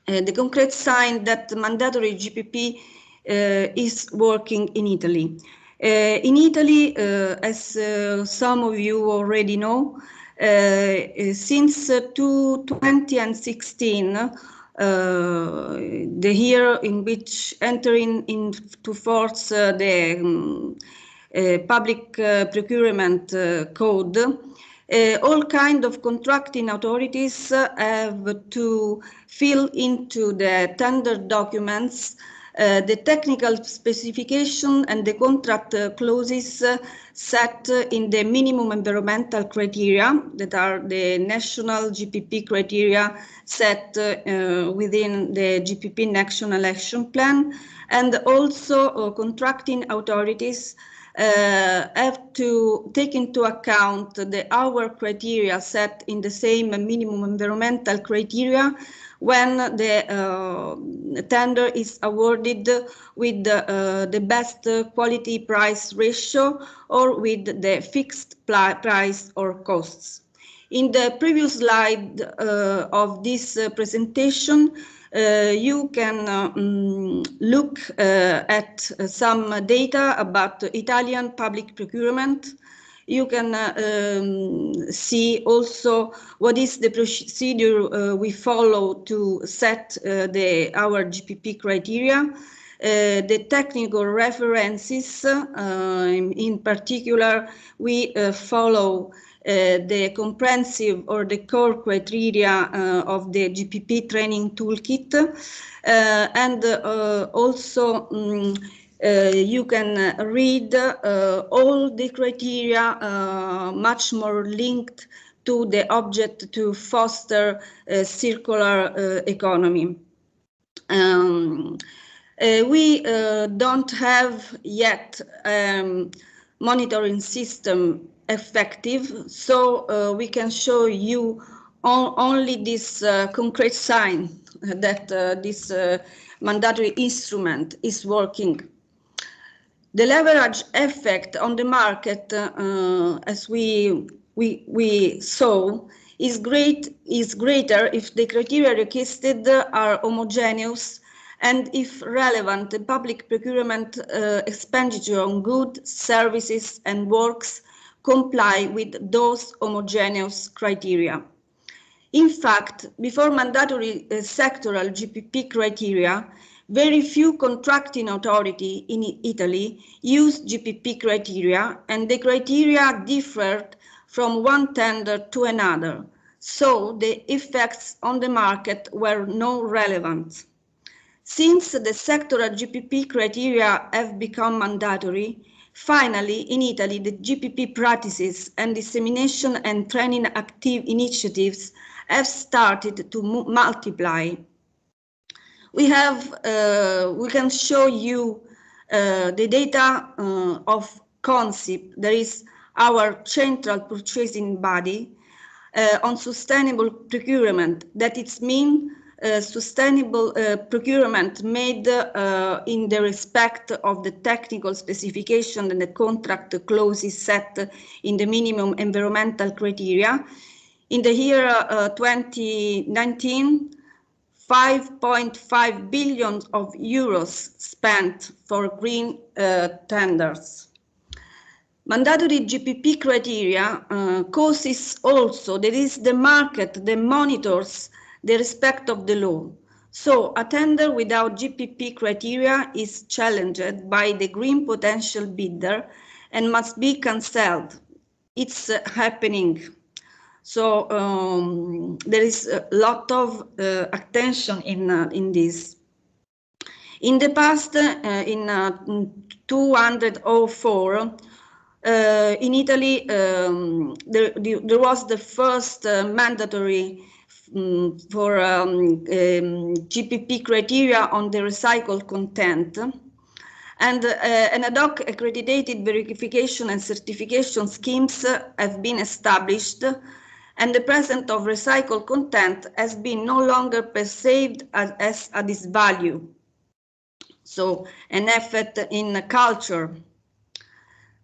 Speaker 5: the concrete sign that mandatory GPP is working in Italy. In Italy, as some of you already know, since 2016, the year in which entering into force the public procurement code, all kind of contracting authorities have to fill into the tender documents the technical specification and the contract clauses set in the minimum environmental criteria that are the national GPP criteria set within the GPP National Action Plan, and also contracting authorities have to take into account our criteria set in the same minimum environmental criteria when the tender is awarded with the best quality price ratio or with the fixed price or costs. In the previous slide of this presentation, you can look at some data about Italian public procurement. You can see also what is the procedure we follow to set our GPP criteria, the technical references. In particular, we follow the comprehensive or the core criteria of the GPP training toolkit, and also you can read all the criteria much more linked to the object to foster a circular economy. We don't have yet monitoring system effective, so we can show you only this concrete sign that this mandatory instrument is working. The leverage effect on the market, as we saw, is greater if the criteria requested are homogeneous and if relevant, the public procurement expenditure on goods, services, and works comply with those homogeneous criteria. In fact, before mandatory sectoral GPP criteria, very few contracting authorities in Italy used GPP criteria, and the criteria differed from one tender to another, so the effects on the market were not relevant. Since the sectoral GPP criteria have become mandatory, finally, in Italy, the GPP practices and dissemination and training active initiatives have started to multiply. We can show you the data of CONSIP, that is our central purchasing body, on sustainable procurement, that it means sustainable procurement made in the respect of the technical specification and the contract clauses set in the minimum environmental criteria. In the year 2019, 5.5 billion of euros spent for green tenders. Mandatory GPP criteria causes also there is the market that monitors the respect of the law. So a tender without GPP criteria is challenged by the green potential bidder and must be cancelled. It's happening. So there is a lot of attention in this. In the past, in 2004, in Italy, there was the first mandatory for GPP criteria on the recycled content. And an ad hoc accredited verification and certification schemes have been established, and the presence of recycled content has been no longer perceived as a disvalue. So an effect in culture.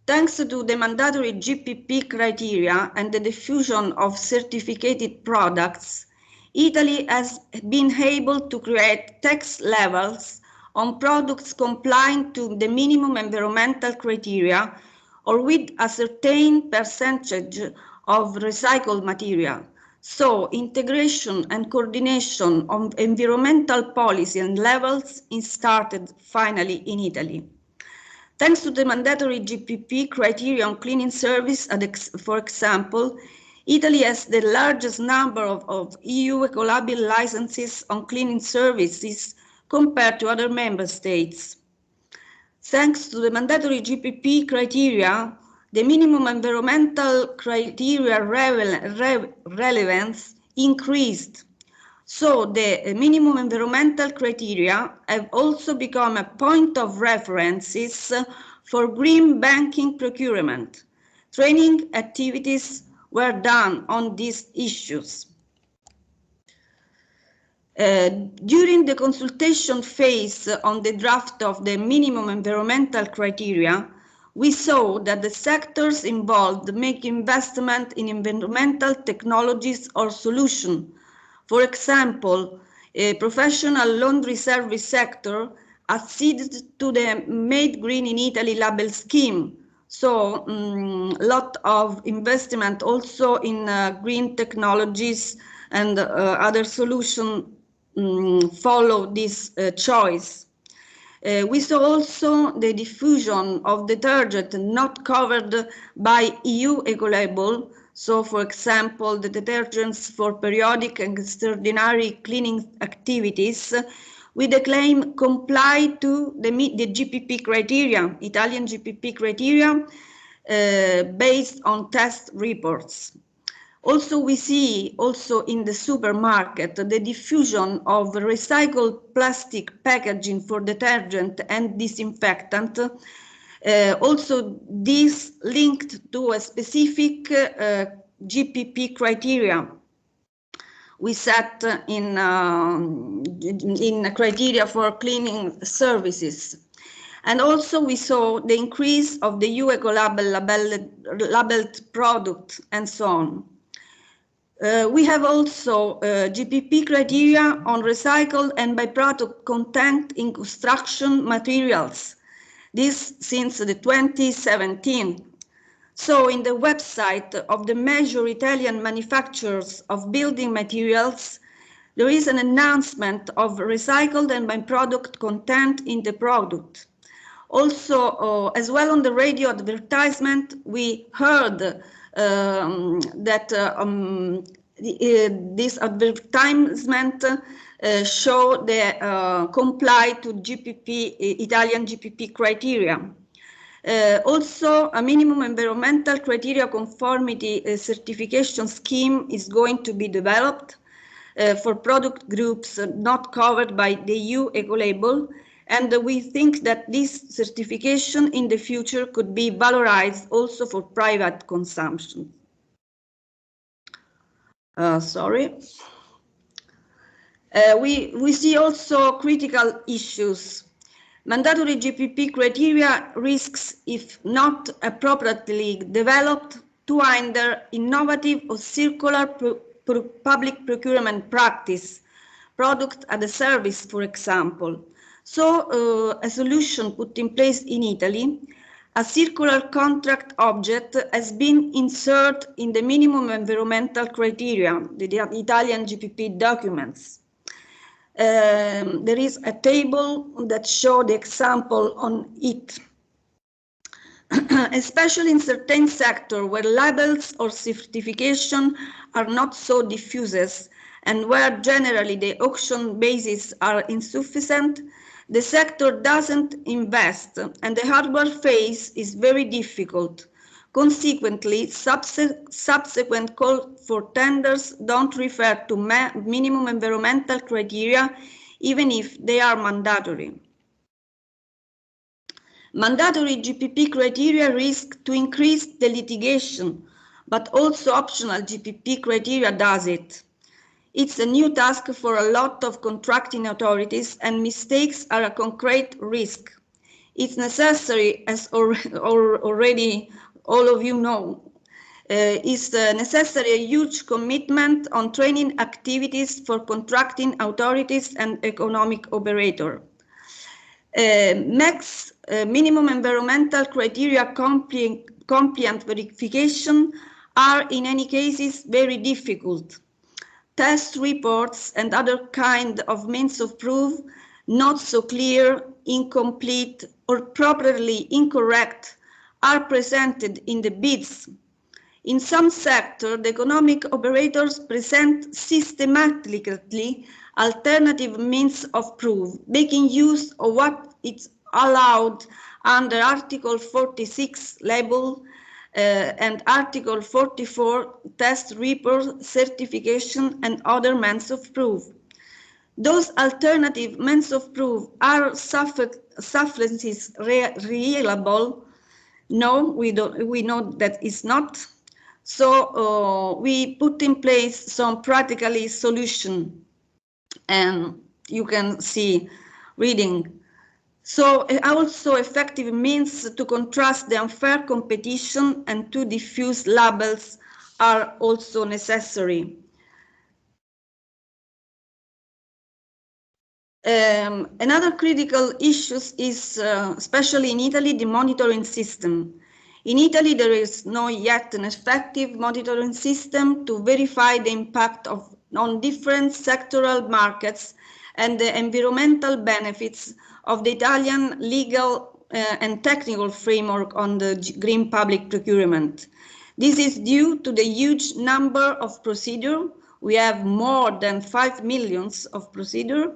Speaker 5: Thanks to the mandatory GPP criteria and the diffusion of certificated products, Italy has been able to create tax levels on products complying to the minimum environmental criteria or with a certain percentage of recycled material. So integration and coordination of environmental policy and levels is started finally in Italy. Thanks to the mandatory GPP criteria on cleaning service, for example, Italy has the largest number of EU ecolabel licenses on cleaning services compared to other member states. Thanks to the mandatory GPP criteria, the minimum environmental criteria relevance increased. So the minimum environmental criteria have also become a point of references for green banking procurement. Training activities were done on these issues. During the consultation phase on the draft of the minimum environmental criteria, we saw that the sectors involved make investment in environmental technologies or solutions. For example, a professional laundry service sector acceded to the Made Green in Italy label scheme. So a lot of investment also in green technologies and other solutions follow this choice. We saw also the diffusion of detergent not covered by EU ecolabel. So, for example, the detergents for periodic and extraordinary cleaning activities with the claim comply to the GPP criteria, Italian GPP criteria, based on test reports. Also, we see also in the supermarket the diffusion of recycled plastic packaging for detergent and disinfectant. Also, this linked to a specific GPP criteria we set in criteria for cleaning services. And also we saw the increase of the EU labeled product and so on. We have also GPP criteria on recycled and byproduct content in construction materials. This since the 2017. So in the website of the major Italian manufacturers of building materials, there is an announcement of recycled and byproduct content in the product. Also, as well on the radio advertisement, we heard that this advertisement show the comply to GPP, Italian GPP criteria. Also, a minimum environmental criteria conformity certification scheme is going to be developed for product groups not covered by the EU ecolabel, and we think that this certification in the future could be valorized also for private consumption. We see also critical issues. Mandatory GPP criteria risks, if not appropriately developed, to hinder innovative or circular public procurement practice, product as a service, for example. So a solution put in place in Italy a circular contract object has been inserted in the minimum environmental criteria, the Italian GPP documents. There is a table that shows the example on it. Especially in certain sectors where labels or certification are not so diffuse and where generally the auction bases are insufficient, the sector doesn't invest and the hardware phase is very difficult. Consequently, subsequent calls for tenders don't refer to minimum environmental criteria, even if they are mandatory. Mandatory GPP criteria risk to increase the litigation, but also optional GPP criteria does it. It's a new task for a lot of contracting authorities and mistakes are a concrete risk. It's necessary, as already all of you know, is necessary a huge commitment on training activities for contracting authorities and economic operator. Next, minimum environmental criteria compliant verification are in any cases very difficult. Test reports and other kind of means of proof not so clear, incomplete, or properly incorrect are presented in the bids. In some sectors, the economic operators present systematically alternative means of proof, making use of what is allowed under Article 46 label and Article 44 test report certification and other means of proof. Those alternative means of proof are sufficiently reliable. No, we know that it's not. So we put in place some practically solution, and you can see reading. So also effective means to contrast the unfair competition and to diffuse labels are also necessary. Another critical issue is, especially in Italy, the monitoring system. In Italy, there is not yet an effective monitoring system to verify the impact on different sectoral markets and the environmental benefits of the Italian legal and technical framework on the green public procurement. This is due to the huge number of procedures. We have more than 5 million of procedures.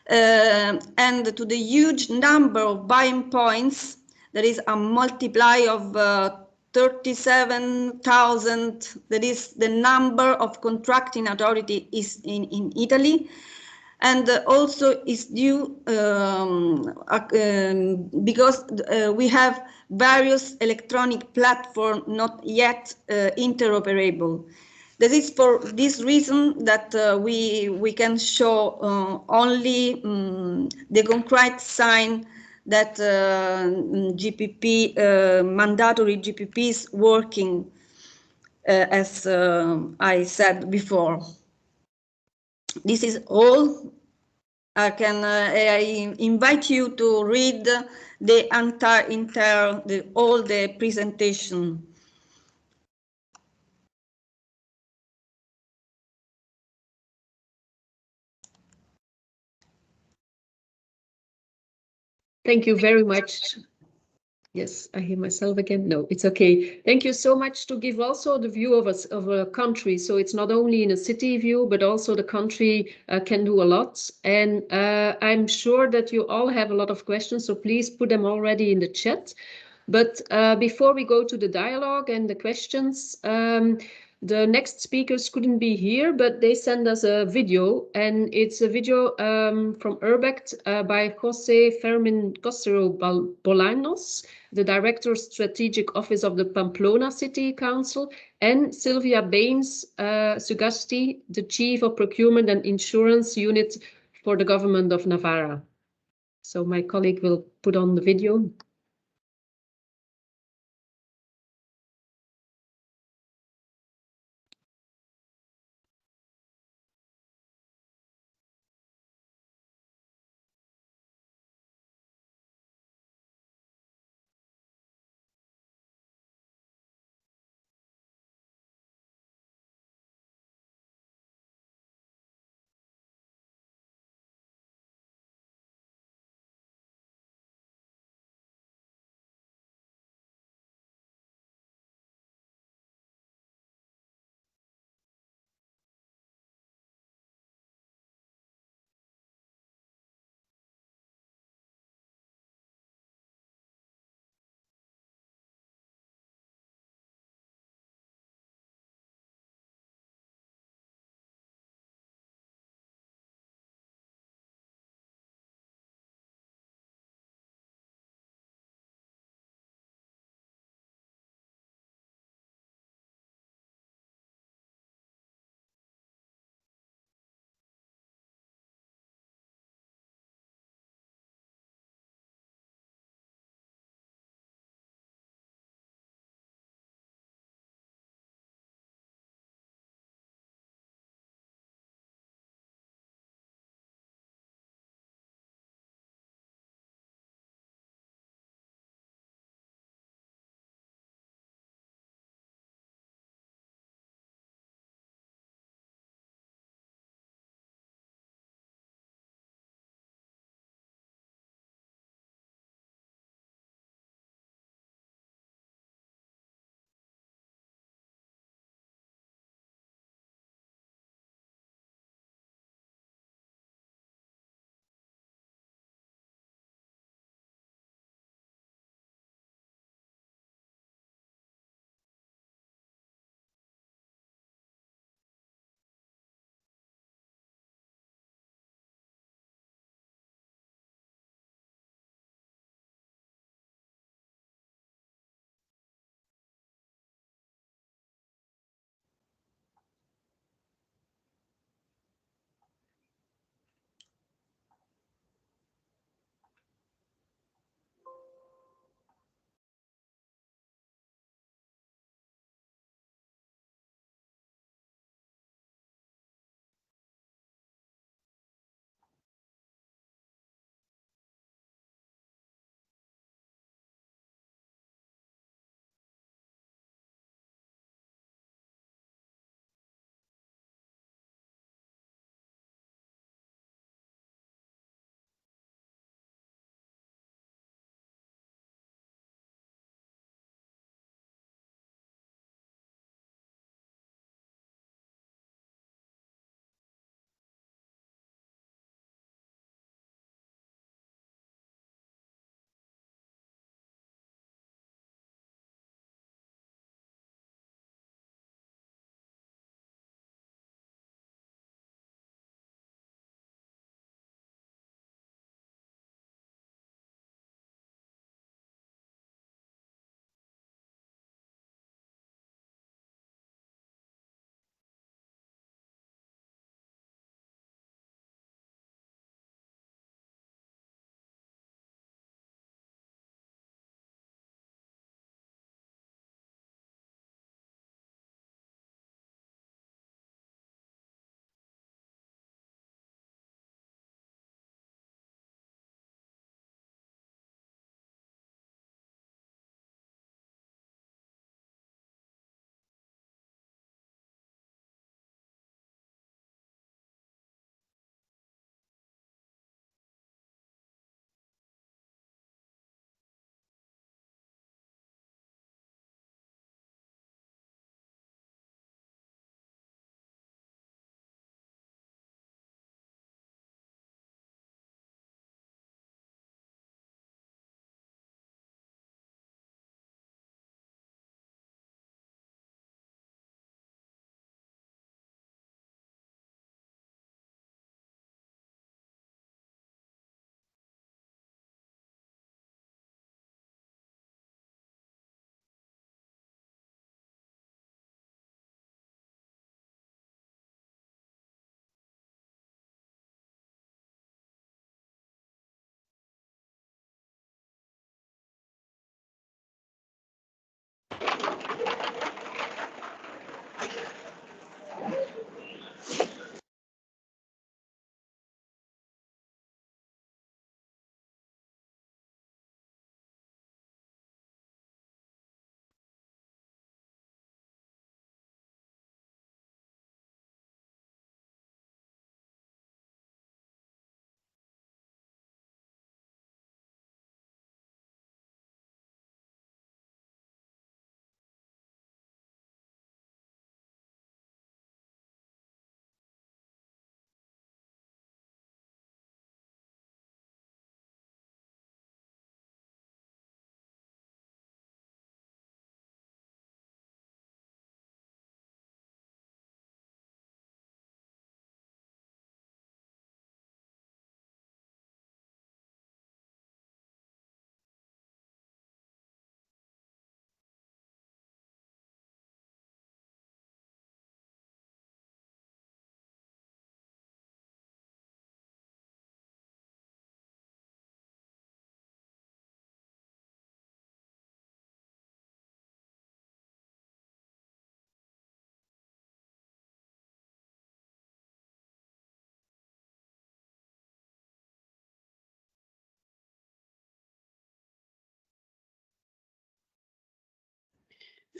Speaker 5: And to the huge number of buying points, there is a multiply of 37,000. That is the number of contracting authority is in Italy, and also is due because we have various electronic platforms not yet interoperable. That is for this reason that we can show only the concrete sign that GPP, mandatory GPP is working as I said before. This is all. I invite you to read the all the presentation.
Speaker 1: Thank you very much. Yes, I hear myself again. No, it's okay. Thank you so much to give also the view of a country. So it's not only in a city view, but also the country can do a lot. And I'm sure that you all have a lot of questions, so please put them already in the chat. But before we go to the dialogue and the questions, the next speakers couldn't be here, but they send us a video, and it's a video from Urbex by José Fermín Costero Bolaños, the Director of Strategic Office of the Pamplona City Council, and Sylvia Baines Sugasti, the Chief of Procurement and Insurance Unit for the Government of Navarra. So my colleague will put on the video.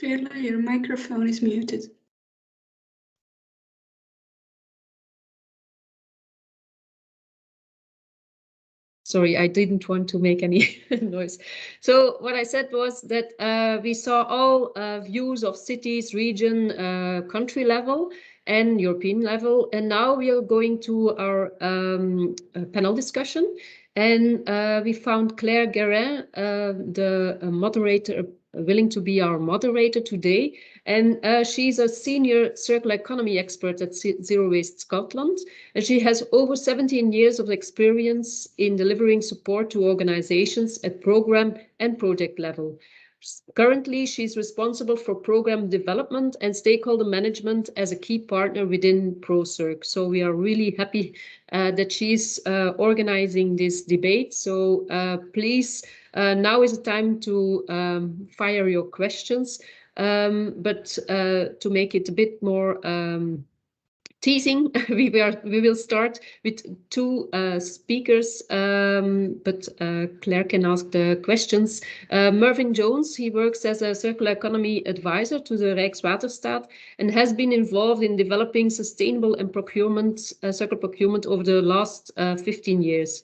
Speaker 6: Veerle, your microphone is muted.
Speaker 1: Sorry, I didn't want to make any noise. So what I said was that we saw all views of cities, region, country level and European level. And now we are going to our panel discussion. And we found Claire Guérin, the moderator, willing to be our moderator today. And she's a senior circular economy expert at Zero Waste Scotland. And she has over 17 years of experience in delivering support to organizations at program and project level. Currently, she's responsible for program development and stakeholder management as a key partner within ProCirc. So we are really happy that she's organizing this debate. So please, now is the time to fire your questions. But to make it a bit more teasing, we will start with two speakers, but Claire can ask the questions. Mervyn Jones, he works as a circular economy advisor to the Rijkswaterstaat and has been involved in developing sustainable and circular procurement over the last 15 years.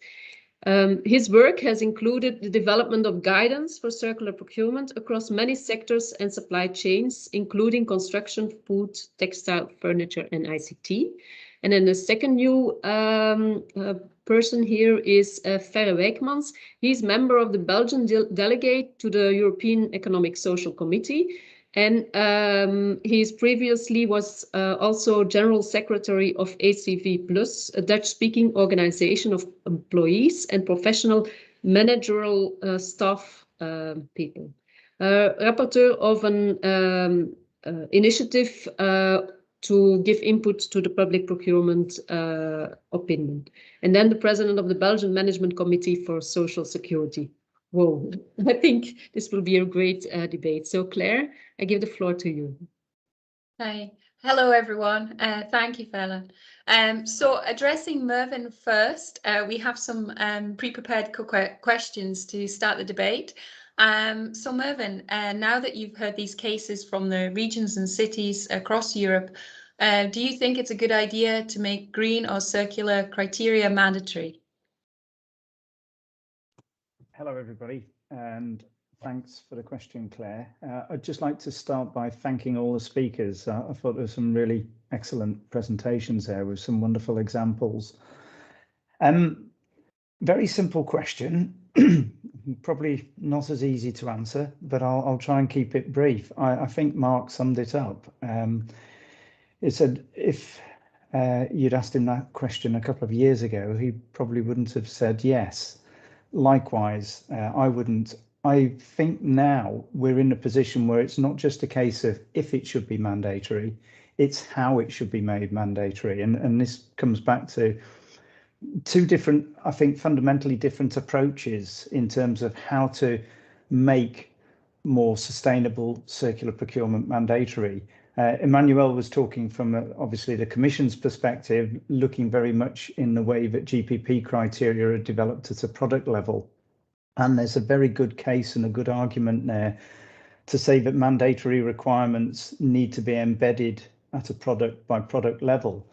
Speaker 1: His work has included the development of guidance for circular procurement across many sectors and supply chains, including construction, food, textile, furniture, and ICT. And then the second new person here is Ferre Wijkmans. He's member of the Belgian delegate to the European Economic Social Committee. And he previously was also General Secretary of ECESP Plus, a Dutch-speaking organization of employees and professional managerial staff people. Rapporteur of an initiative to give input to the public procurement opinion. And then the President of the Belgian Management Committee for Social Security. Whoa, I think this will be a great debate. So Claire, I give the floor to you.
Speaker 7: Hi, hello everyone. Thank you, Fela. So addressing Mervyn first, we have some pre-prepared questions to start the debate. So Mervyn, now that you've heard these cases from the regions and cities across Europe, do you think it's a good idea to make green or circular criteria mandatory?
Speaker 8: Hello, everybody, and thanks for the question, Claire. I'd just like to start by thanking all the speakers. I thought there were some really excellent presentations there with some wonderful examples. Very simple question, probably not as easy to answer, but I'll try and keep it brief. I think Mark summed it up. It said if you'd asked him that question a couple of years ago, he probably wouldn't have said yes. Likewise, I wouldn't. I think now we're in a position where it's not just a case of if it should be mandatory, it's how it should be made mandatory. And this comes back to two different, I think, fundamentally different approaches in terms of how to make more sustainable circular procurement mandatory. Emmanuel was talking from obviously the Commission's perspective, looking very much in the way that GPP criteria are developed at a product level. And there's a very good case and a good argument there to say that mandatory requirements need to be embedded at a product by product level.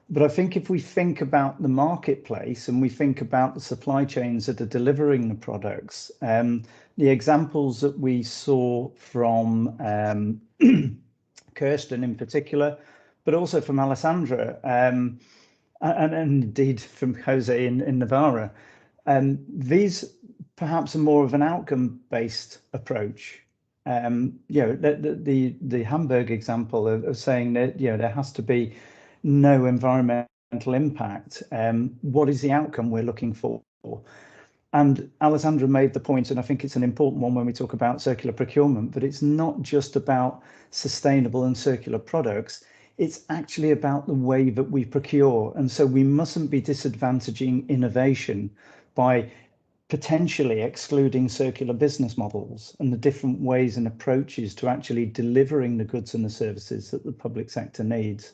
Speaker 8: But I think if we think about the marketplace and we think about the supply chains that are delivering the products, the examples that we saw from Kirsten in particular, but also from Alessandra and indeed from Jose in Navarra. These perhaps are more of an outcome-based approach. The Hamburg example of saying that there has to be no environmental impact. What is the outcome we're looking for? And Alessandra made the point, and I think it's an important one when we talk about circular procurement, but it's not just about sustainable and circular products, it's actually about the way that we procure. And so we mustn't be disadvantaging innovation by potentially excluding circular business models and the different ways and approaches to actually delivering the goods and the services that the public sector needs.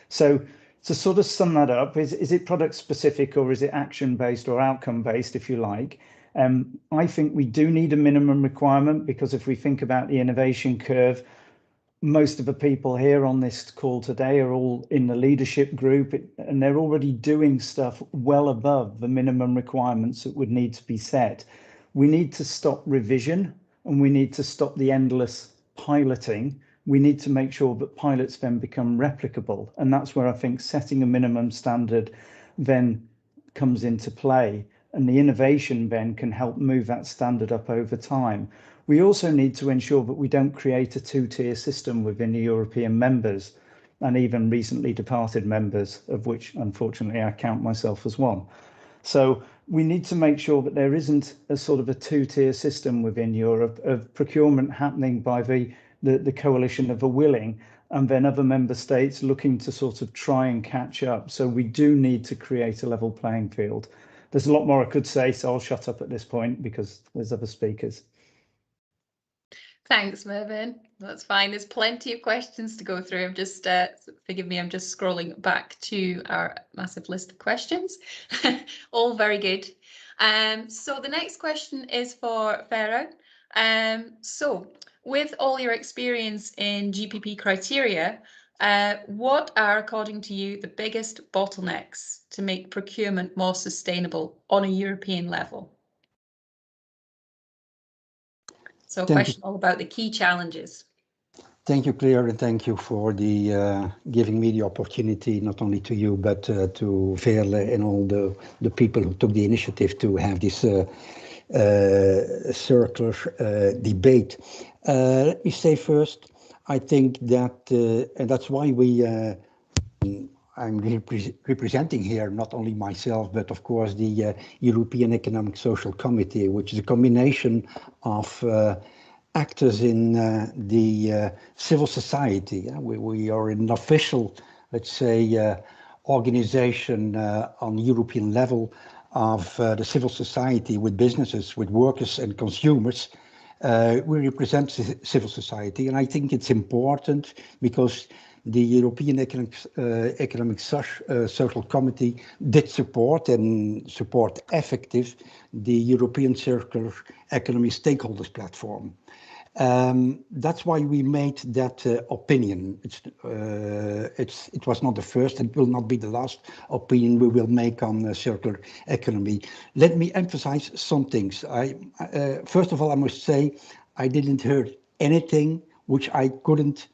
Speaker 8: So to sort of sum that up, is it product specific or is it action based or outcome based, if you like? I think we do need a minimum requirement, because if we think about the innovation curve, most of the people here on this call today are all in the leadership group, and they're already doing stuff well above the minimum requirements that would need to be set. We need to stop revision, and we need to stop the endless piloting. We need to make sure that pilots then become replicable, and that's where I think setting a minimum standard then comes into play, and the innovation then can help move that standard up over time. We also need to ensure that we don't create a two-tier system within the European members, and even recently departed members, of which unfortunately I count myself as one. So we need to make sure that there isn't a sort of a two-tier system within Europe of procurement happening by the coalition of the willing, and then other member states looking to sort of try and catch up. So we do need to create a level playing field. There's a lot more I could say, so I'll shut up at this point because there's other speakers.
Speaker 7: Thanks, Mervyn. That's fine. There's plenty of questions to go through. I'm just, forgive me, I'm just scrolling back to our massive list of questions. All very good. So the next question is for Farah. So with all your experience in GPP criteria, what are, according to you, the biggest bottlenecks to make procurement more sustainable on a European level? So a question all about the key challenges.
Speaker 9: Thank you, Claire, and thank you for the giving me the opportunity, not only to you, but to Verle and all the people who took the initiative to have this circular debate. Let me say first, I think that, and that's why I'm representing here not only myself, but of course the European Economic Social Committee, which is a combination of actors in the civil society. We are an official, let's say, organization on European level of the civil society with businesses, with workers and consumers. We represent civil society, and I think it's important because the European Economic Social Committee did support effective the European Circular Economy Stakeholders Platform. That's why we made that opinion. It was not the first, and it will not be the last opinion we will make on circular economy. Let me emphasize some things. First of all, I must say I didn't hear anything which I couldn't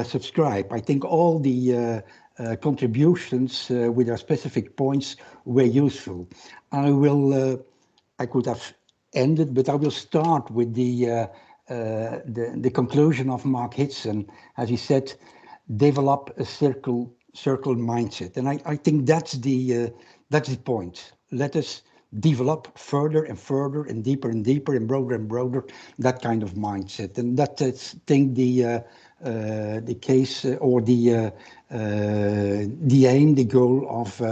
Speaker 9: subscribe. I think all the contributions with their specific points were useful. I could have ended, but I will start with the conclusion of Mark Hitson, as he said, develop a circle mindset, and I think that's the point. Let us develop further and further and deeper and broader that kind of mindset, and that's I think the case or the aim, the goal of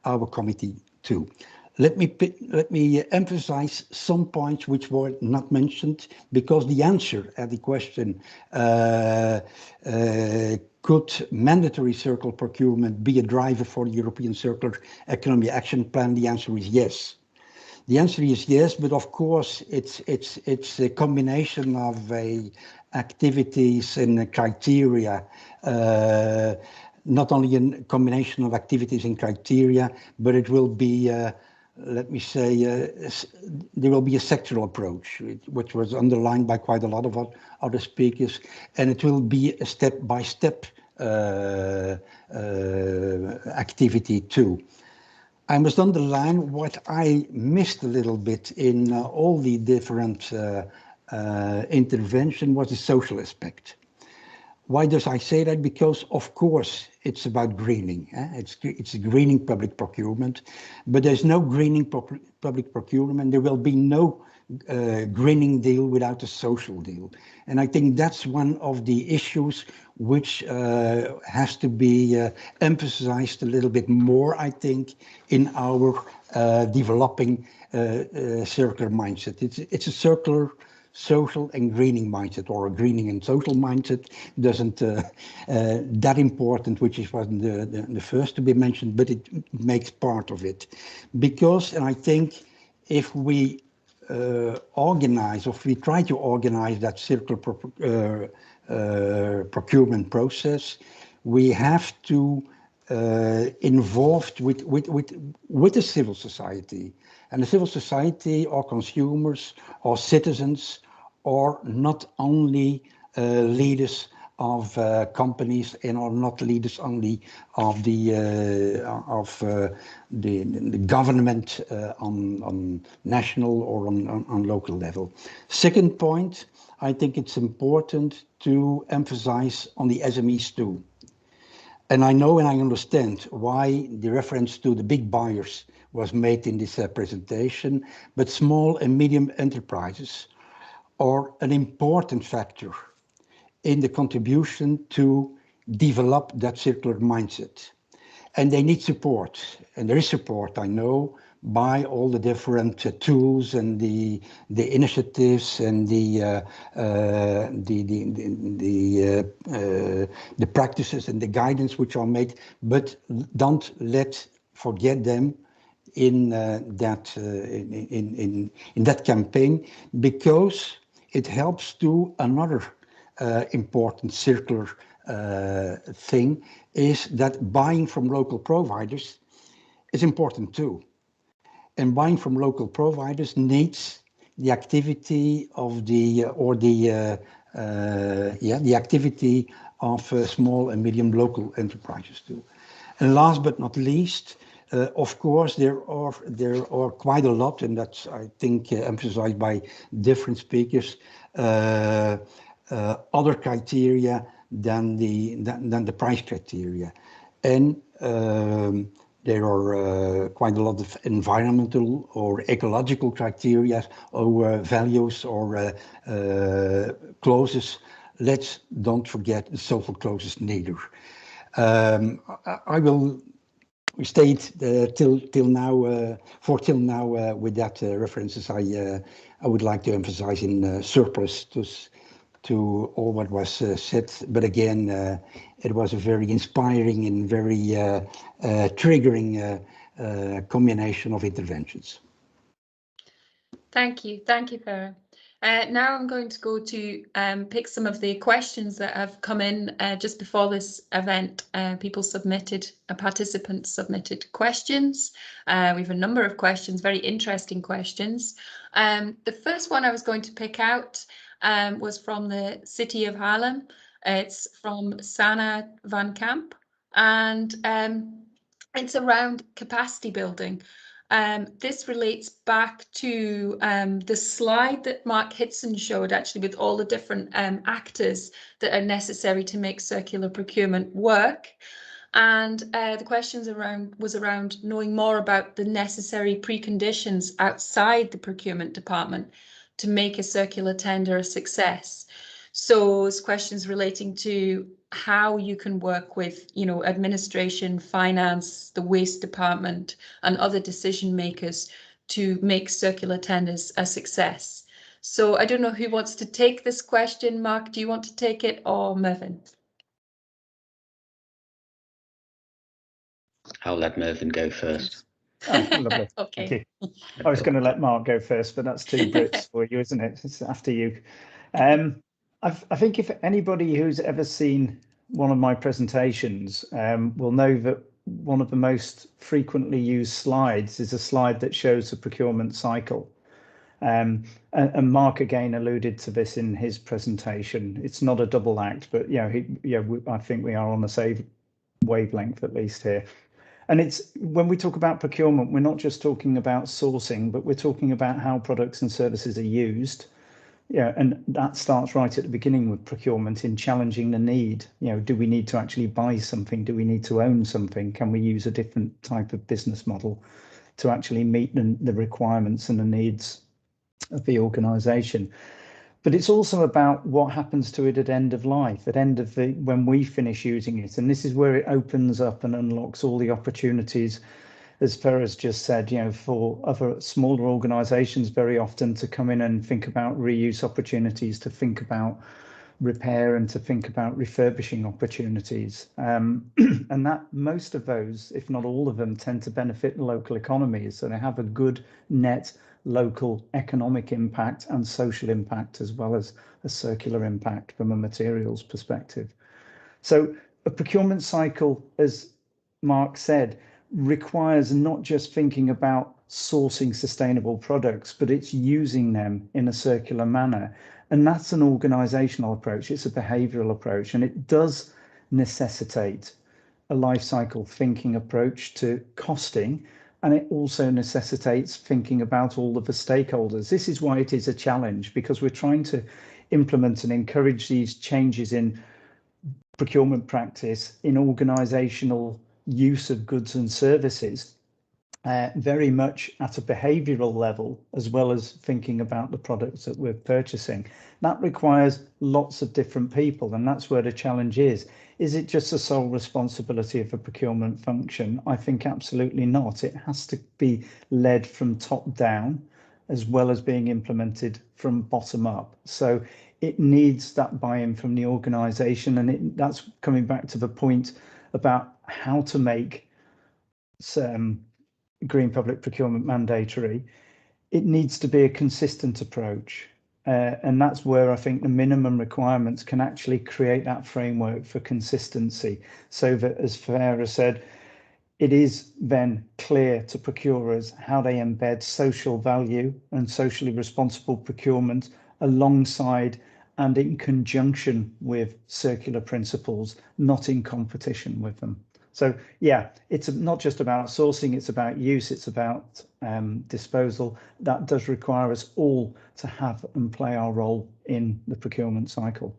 Speaker 9: our committee too. Let me emphasize some points which were not mentioned, because the answer at the question, could mandatory circular procurement be a driver for the European Circular Economy Action Plan? The answer is yes. The answer is yes, but of course it's a combination of activities and criteria. Not only a combination of activities and criteria, but it will be let me say, there will be a sectoral approach, which was underlined by quite a lot of other speakers, and it will be a step-by-step activity too. I must underline what I missed a little bit in all the different intervention was the social aspect. Why does I say that? Because of course it's about greening. It's greening public procurement, but there's no greening public procurement. There will be no greening deal without a social deal. And I think that's one of the issues which has to be emphasized a little bit more, I think, in our developing circular mindset. It's a circular social and greening mindset, or a greening and social mindset. Doesn't that important, which was the first to be mentioned, but it makes part of it. Because, and I think if we organize, or if we try to organize that circular procurement process, we have to involved with the civil society. And the civil society or consumers or citizens or not only leaders of companies and are not leaders only of the government on national or on local level. Second point, I think it's important to emphasize on the SMEs too. And I know and I understand why the reference to the big buyers was made in this presentation, but small and medium enterprises are an important factor in the contribution to develop that circular mindset. And they need support, and there is support, I know, by all the different tools and the initiatives and the practices and the guidance which are made, but don't forget them in that campaign, because it helps to another important circular thing, is that buying from local providers is important too. And buying from local providers needs the activity of the activity of small and medium local enterprises too. And last but not least, of course, there are quite a lot, and that's, I think, emphasized by different speakers, other criteria than the price criteria. And there are quite a lot of environmental or ecological criteria or values or clauses. Let's don't forget the social clauses neither. I will stay till now with that references. I would like to emphasize in surplus to all what was said, but again, it was a very inspiring and very triggering combination of interventions.
Speaker 7: Thank you, Farah. Now I'm going to go to pick some of the questions that have come in just before this event. Participants submitted questions. We have a number of questions, very interesting questions. The first one I was going to pick out was from the city of Haarlem. It's from Sana van Kamp, and it's around capacity building. This relates back to the slide that Mark Hitson showed, actually, with all the different actors that are necessary to make circular procurement work. And the questions was around knowing more about the necessary preconditions outside the procurement department to make a circular tender a success. So it's questions relating to how you can work with, administration, finance, the waste department, and other decision makers to make circular tenders a success. So I don't know who wants to take this question. Mark, do you want to take it, or Mervyn?
Speaker 3: I'll let Mervyn go first.
Speaker 8: Oh, lovely.
Speaker 7: Okay.
Speaker 8: Thank you. I was going to let Mark go first, but that's two Brits for you, isn't it? It's after you. I think if anybody who's ever seen one of my presentations will know that one of the most frequently used slides is a slide that shows the procurement cycle. And Mark again alluded to this in his presentation. It's not a double act, but I think we are on the same wavelength at least here. And it's when we talk about procurement, we're not just talking about sourcing, but we're talking about how products and services are used. And that starts right at the beginning with procurement, in challenging the need. Do we need to actually buy something? Do we need to own something? Can we use a different type of business model to actually meet the requirements and the needs of the organization? But it's also about what happens to it at end of life, when we finish using it. And this is where it opens up and unlocks all the opportunities, as Farah's just said, for other smaller organizations very often to come in and think about reuse opportunities, to think about repair, and to think about refurbishing opportunities. And that most of those, if not all of them, tend to benefit the local economies. So they have a good net local economic impact and social impact, as well as a circular impact from a materials perspective. So a procurement cycle, as Mark said, requires not just thinking about sourcing sustainable products, but it's using them in a circular manner. And that's an organizational approach, it's a behavioral approach, and it does necessitate a life cycle thinking approach to costing, and it also necessitates thinking about all of the stakeholders. This is why it is a challenge, because we're trying to implement and encourage these changes in procurement practice, in organizational use of goods and services, very much at a behavioral level, as well as thinking about the products that we're purchasing. That requires lots of different people, and that's where the challenge is. Is it just the sole responsibility of a procurement function? I think absolutely not. It has to be led from top down, as well as being implemented from bottom up. So it needs that buy-in from the organisation, and that's coming back to the point about how to make green public procurement mandatory. It needs to be a consistent approach, and that's where I think the minimum requirements can actually create that framework for consistency, so that, as Farah said, it is then clear to procurers how they embed social value and socially responsible procurement alongside and in conjunction with circular principles, not in competition with them. So yeah, it's not just about sourcing, it's about use, it's about disposal. That does require us all to have and play our role in the procurement cycle.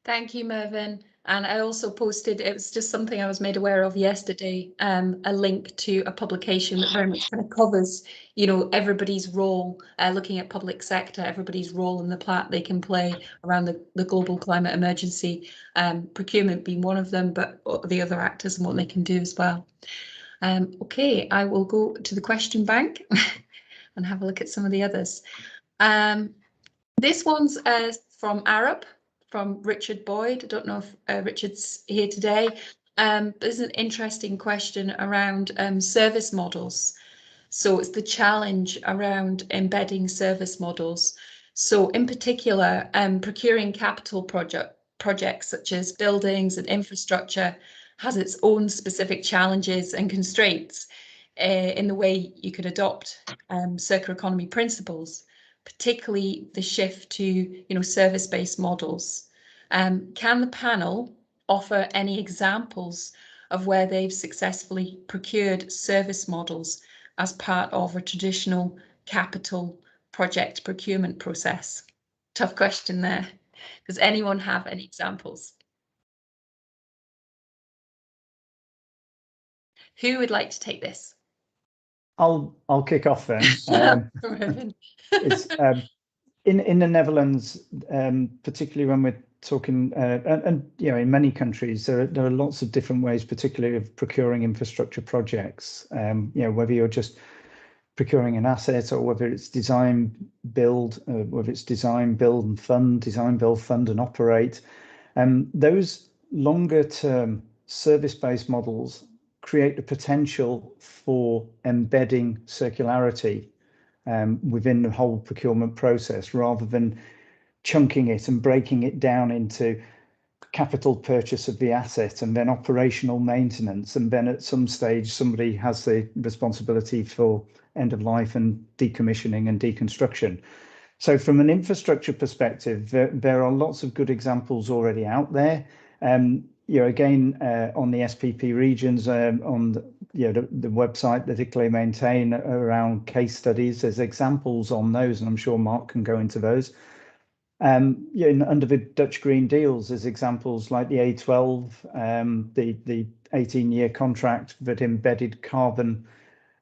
Speaker 7: Thank you, Mervyn. And I also posted, it was just something I was made aware of yesterday, a link to a publication that very much kind of covers, you know, everybody's role, looking at public sector, everybody's role in the part they can play around the global climate emergency, procurement being one of them, but the other actors and what they can do as well. Okay, I will go to the question bank and have a look at some of the others. This one's from Arab, from Richard Boyd. I don't know if Richard's here today. There's an interesting question around service models. So it's the challenge around embedding service models. So in particular, procuring capital projects such as buildings and infrastructure has its own specific challenges and constraints in the way you could adopt circular economy principles, particularly the shift to, you know, service-based models. Can the panel offer any examples of where they've successfully procured service models as part of a traditional capital project procurement process? Tough question there. Does anyone have any examples? Who would like to take this?
Speaker 8: I'll kick off then. It's, in the Netherlands, particularly when we're talking, and you know, in many countries, there are lots of different ways, particularly of procuring infrastructure projects. You know, whether you're just procuring an asset or whether it's design, build, whether it's design, build and fund, design, build, fund and operate. Those longer term service-based models create the potential for embedding circularity within the whole procurement process, rather than chunking it and breaking it down into capital purchase of the asset and then operational maintenance, and then at some stage somebody has the responsibility for end of life and decommissioning and deconstruction. So from an infrastructure perspective, there are lots of good examples already out there. You know, again, on the SPP regions, on the website that ICLEI maintain around case studies, there's examples on those, and I'm sure Mark can go into those. You know, under the Dutch Green Deals, there's examples like the A12, the 18-year contract that embedded carbon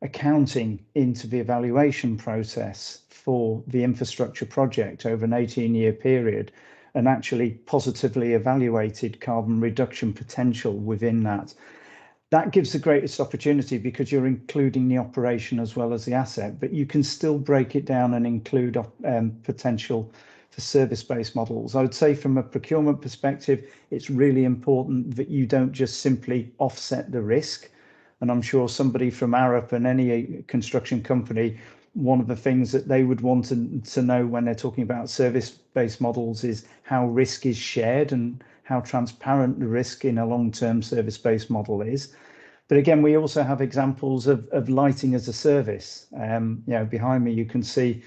Speaker 8: accounting into the evaluation process for the infrastructure project over an 18-year period, and actually positively evaluated carbon reduction potential within that. That gives the greatest opportunity because you're including the operation as well as the asset, but you can still break it down and include potential for service-based models. I would say from a procurement perspective, it's really important that you don't just simply offset the risk And I'm sure somebody from Arup and any construction company, one of the things that they would want to know when they're talking about service-based models is how risk is shared and how transparent the risk in a long-term service-based model is. But again, we also have examples of lighting as a service. You know, behind me, you can see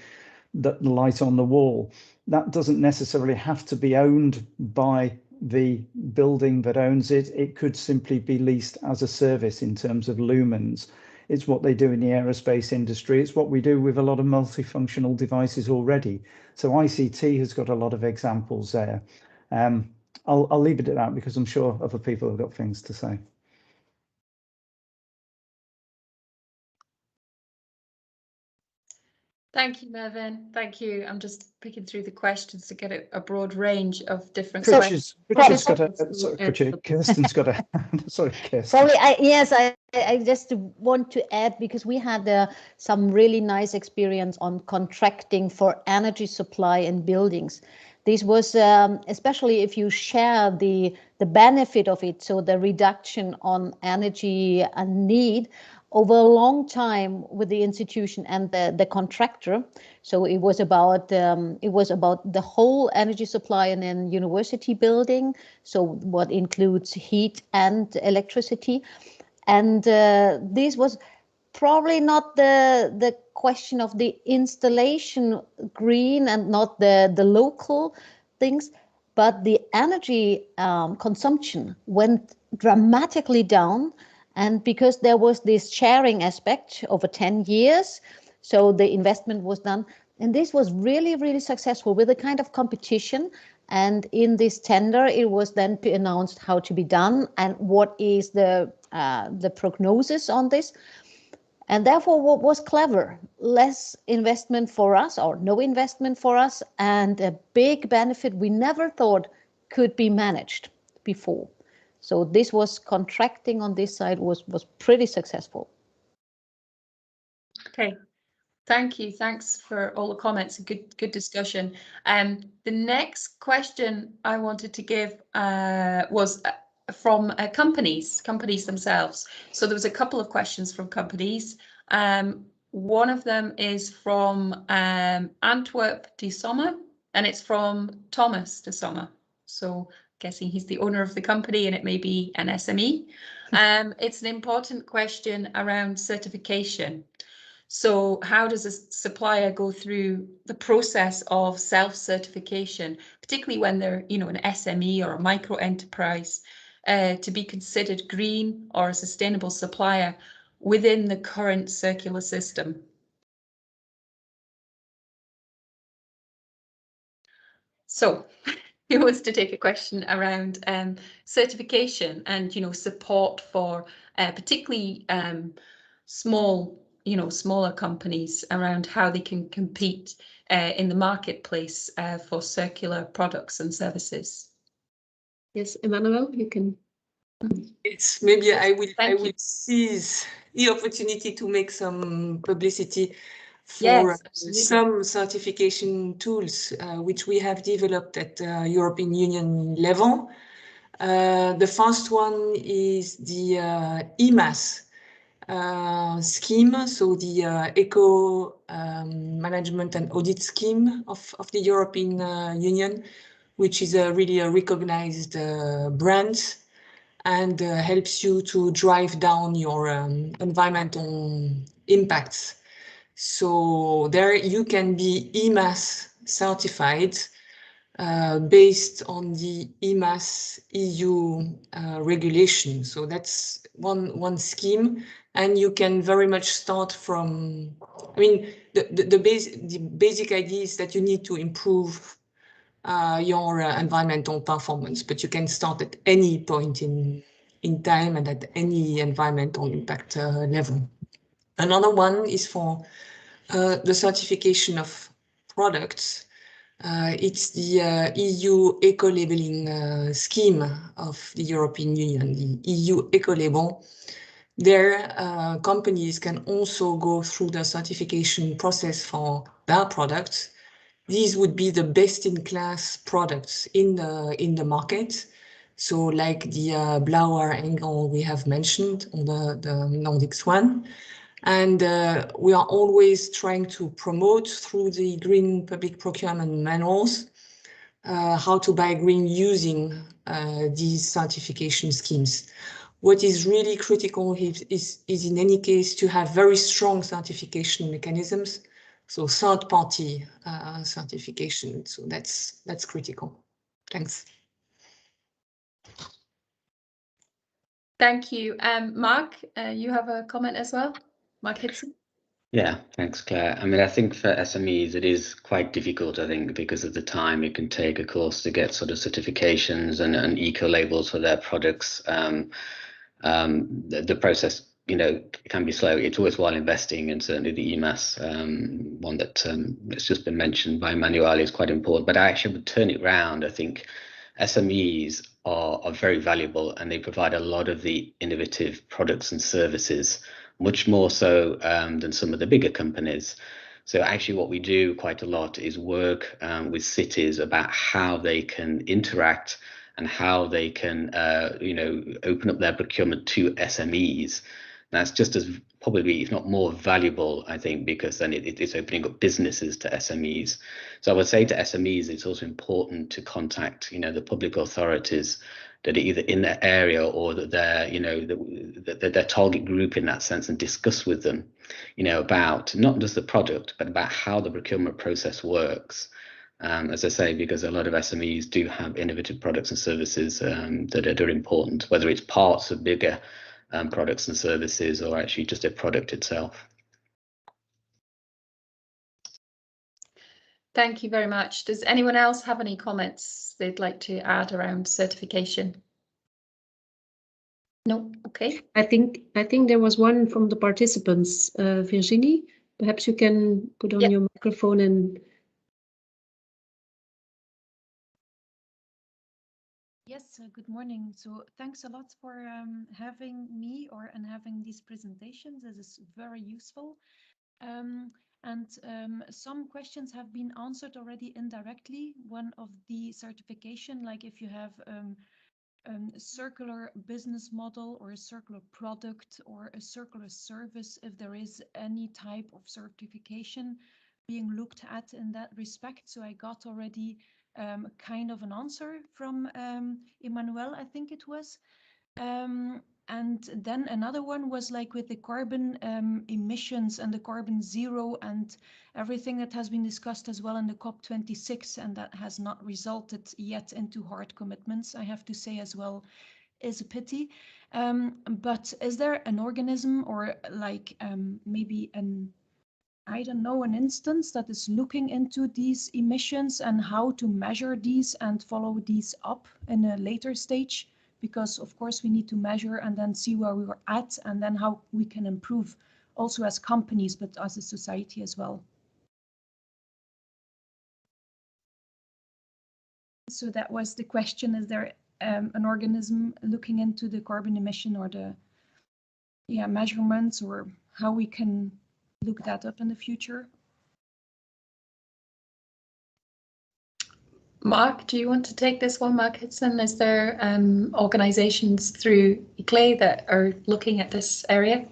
Speaker 8: the light on the wall. That doesn't necessarily have to be owned by the building that owns it. It could simply be leased as a service in terms of lumens. It's what they do in the aerospace industry. It's what we do with a lot of multifunctional devices already. So ICT has got a lot of examples there. I'll leave it at that because I'm sure other people have got things to say.
Speaker 7: Thank you, Mervyn. Thank you. I'm just picking through the questions to get a broad range of different questions.
Speaker 8: Kirsten's got a sorry, Kirsten.
Speaker 4: Probably, I just want to add, because we had some really nice experience on contracting for energy supply in buildings. This was especially if you share the benefit of it, so the reduction on energy need over a long time with the institution and the contractor. So it was about the whole energy supply in a university building, so what includes heat and electricity. And this was probably not the question of the installation green and not the local things, but the energy consumption went dramatically down. And because there was this sharing aspect over 10 years, so the investment was done. And this was really, really successful with a kind of competition. And in this tender, it was then announced how to be done and what is the prognosis on this. And therefore, what was clever? Less investment for us, or no investment for us, and a big benefit we never thought could be managed before. So this was contracting on this side was pretty successful.
Speaker 7: Okay, thank you. Thanks for all the comments. Good discussion. The next question I wanted to give was from companies themselves. So there was a couple of questions from companies. One of them is from Antwerp de Sommer, and it's from Thomas de Sommer. So guessing he's the owner of the company, and it may be an SME. It's an important question around certification. So how does a supplier go through the process of self-certification, particularly when they're, you know, an SME or a micro enterprise, to be considered green or a sustainable supplier within the current circular system? So who wants to take a question around certification and, you know, support for particularly smaller companies around how they can compete in the marketplace for circular products and services?
Speaker 1: Yes, Emmanuel, you can.
Speaker 2: Yes, maybe I will seize the opportunity to make some publicity for some certification tools which we have developed at European Union level. The first one is the EMAS scheme, so the Eco Management and Audit Scheme of the European Union, which is really a recognized brand and helps you to drive down your environmental impacts. So there you can be EMAS certified based on the EMAS EU regulation. So that's one scheme, and you can very much start from, I mean, the basic idea is that you need to improve your environmental performance, but you can start at any point in time and at any environmental impact level. Another one is for the certification of products. It's the EU eco-labeling scheme of the European Union, the EU eco-label. There, companies can also go through the certification process for their products. These would be the best-in-class products in the market. So like the Blauer angle we have mentioned on the Nordics one. And we are always trying to promote through the green public procurement manuals how to buy green using these certification schemes. What is really critical is in any case to have very strong certification mechanisms, so third-party certification. So that's critical. Thanks.
Speaker 7: Thank you. Mark, you have a comment as well? Mark Hitson?
Speaker 3: Yeah, thanks, Claire. I mean, I think for SMEs, it is quite difficult, I think, because of the time it can take, of course, to get sort of certifications and eco labels for their products. The process, you know, can be slow. It's worthwhile investing, and certainly the EMAS one that has just been mentioned by Manuel is quite important. But I actually would turn it around. I think SMEs are very valuable, and they provide a lot of the innovative products and services, much more so than some of the bigger companies. So actually what we do quite a lot is work with cities about how they can interact and how they can, you know, open up their procurement to SMEs. That's just as probably, if not more valuable, I think, because then it's opening up businesses to SMEs. So I would say to SMEs, it's also important to contact, you know, the public authorities that are either in their area or that they're, you know, their target group in that sense, and discuss with them, you know, about not just the product, but about how the procurement process works. As I say, because a lot of SMEs do have innovative products and services that are important, whether it's parts of bigger products and services or actually just a product itself.
Speaker 7: Thank you very much. Does anyone else have any comments they'd like to add around certification? No, okay.
Speaker 1: I think there was one from the participants, Virginie. Perhaps you can put on your microphone and.
Speaker 10: Yes, good morning. So thanks a lot for having me and having these presentations. This is very useful. Some questions have been answered already indirectly. One of the certification, like if you have a circular business model or a circular product or a circular service, if there is any type of certification being looked at in that respect. So I got already kind of an answer from Emmanuel, I think it was. And then another one was like with the carbon emissions and the carbon zero and everything that has been discussed as well in the COP26, and that has not resulted yet into hard commitments, I have to say as well, is a pity. But is there an organism or like maybe I don't know, an instance that is looking into these emissions and how to measure these and follow these up in a later stage? Because of course we need to measure and then see where we were at and then how we can improve also as companies, but as a society as well. So that was the question, is there an organism looking into the carbon emission or the measurements, or how we can look that up in the future?
Speaker 7: Mark, do you want to take this one, Mark Hitson? Is there organizations through ICLE that are looking at this area?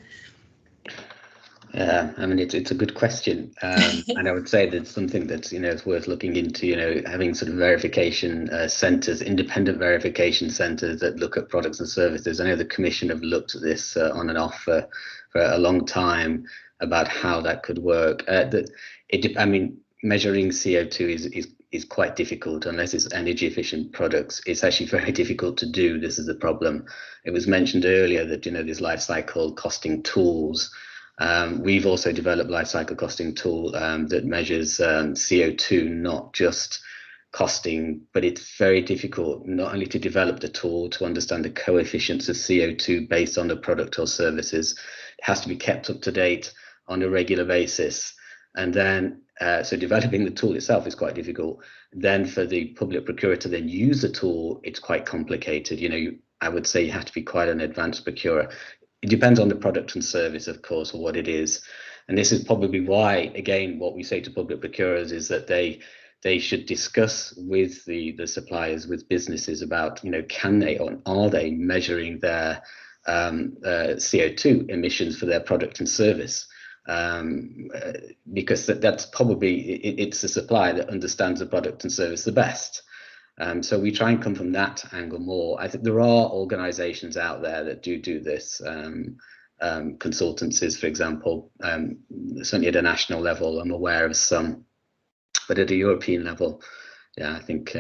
Speaker 3: Yeah, I mean, it's a good question. And I would say that's something that's, you know, it's worth looking into, you know, having sort of verification centres, independent verification centres that look at products and services. I know the Commission have looked at this on and off for a long time about how that could work. I mean, measuring CO2 is quite difficult unless it's energy efficient products. It's actually very difficult to do. This is the problem. It was mentioned earlier that, you know, there's life cycle costing tools. We've also developed life cycle costing tool that measures CO2, not just costing, but it's very difficult not only to develop the tool to understand the coefficients of CO2 based on the product or services. It has to be kept up to date on a regular basis. And then, so developing the tool itself is quite difficult. Then for the public procurer to then use the tool, it's quite complicated. You know, I would say you have to be quite an advanced procurer. It depends on the product and service, of course, or what it is. And this is probably why, again, what we say to public procurers is that they they should discuss with the suppliers, with businesses about, can they or are they measuring their CO2 emissions for their product and service? Because that's probably, it's the supplier that understands the product and service the best. So we try and come from that angle more. I think there are organizations out there that do this, consultancies, for example, certainly at a national level, I'm aware of some, but at a European level, yeah, I think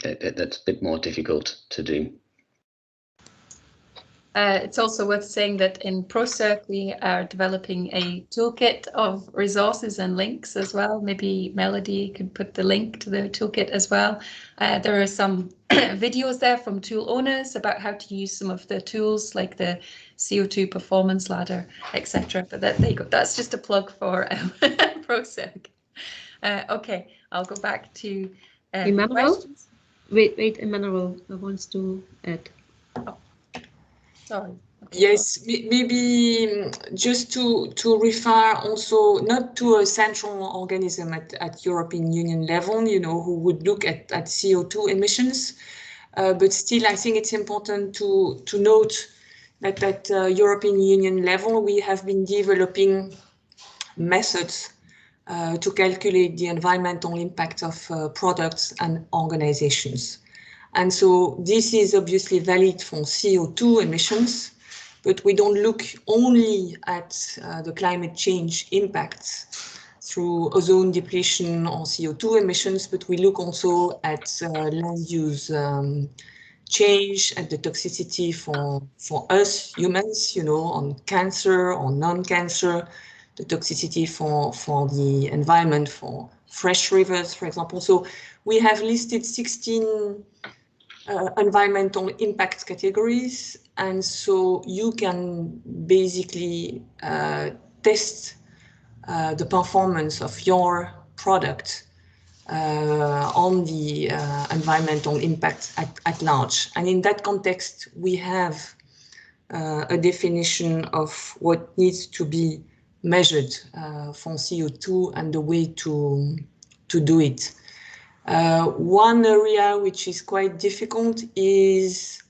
Speaker 3: that's a bit more difficult to do.
Speaker 7: It's also worth saying that in ProCirc we are developing a toolkit of resources and links as well. Maybe Melody could put the link to the toolkit as well. There are some videos there from tool owners about how to use some of the tools like the CO2 performance ladder, etc. But that's just a plug for ProCirc. Okay, I'll go back to
Speaker 1: Emmanuel.
Speaker 7: questions.
Speaker 1: Wait, Emmanuel wants to add.
Speaker 7: Oh. Sorry.
Speaker 2: Yes, maybe just to refer also not to a central organism at European Union level, who would look at CO2 emissions, but still I think it's important to note that at European Union level we have been developing methods to calculate the environmental impact of products and organizations. And so this is obviously valid for CO2 emissions, but we don't look only at the climate change impacts through ozone depletion or CO2 emissions, but we look also at land use change, at the toxicity for us humans, on cancer or non-cancer, the toxicity for the environment, for fresh rivers, for example. So we have listed 16 environmental impact categories, and so you can basically test the performance of your product on the environmental impact at large. And in that context, we have a definition of what needs to be measured for CO2 and the way to do it. One area which is quite difficult is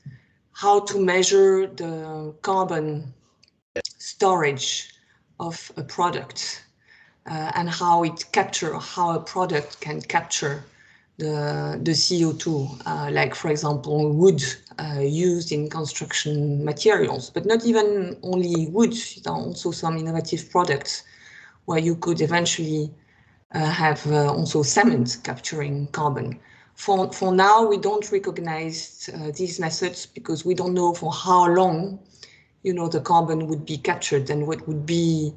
Speaker 2: how to measure the carbon storage of a product and how a product can capture the CO2, like for example wood used in construction materials, but not even only wood. There are also some innovative products where you could eventually have also cement capturing carbon. For now, we don't recognize these methods because we don't know for how long, the carbon would be captured and what would be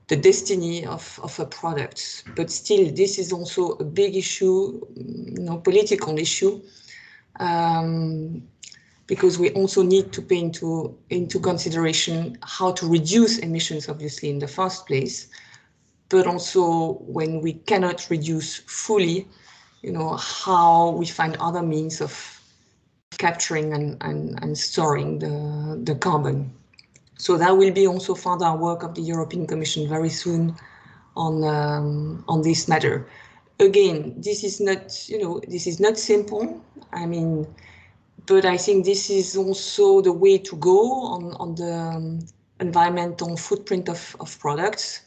Speaker 2: the destiny of a product. But still, this is also a big issue, political issue, because we also need to pay into consideration how to reduce emissions, obviously, in the first place, but also when we cannot reduce fully, how we find other means of capturing and storing the carbon. So that will be also further work of the European Commission very soon on this matter. Again, this is not simple. But I think this is also the way to go on the environmental footprint of products.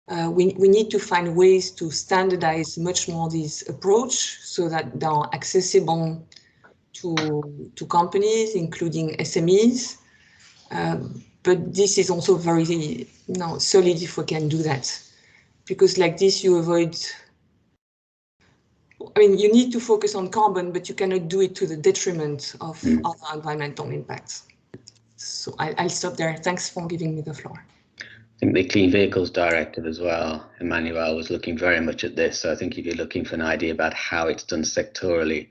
Speaker 2: We need to find ways to standardize much more this approach so that they are accessible to companies, including SMEs. But this is also very solid if we can do that, because like this you avoid. You need to focus on carbon, but you cannot do it to the detriment of other environmental impacts. So I'll stop there. Thanks for giving me the floor.
Speaker 3: I think the Clean Vehicles Directive as well, Emmanuel was looking very much at this. So I think if you're looking for an idea about how it's done sectorally,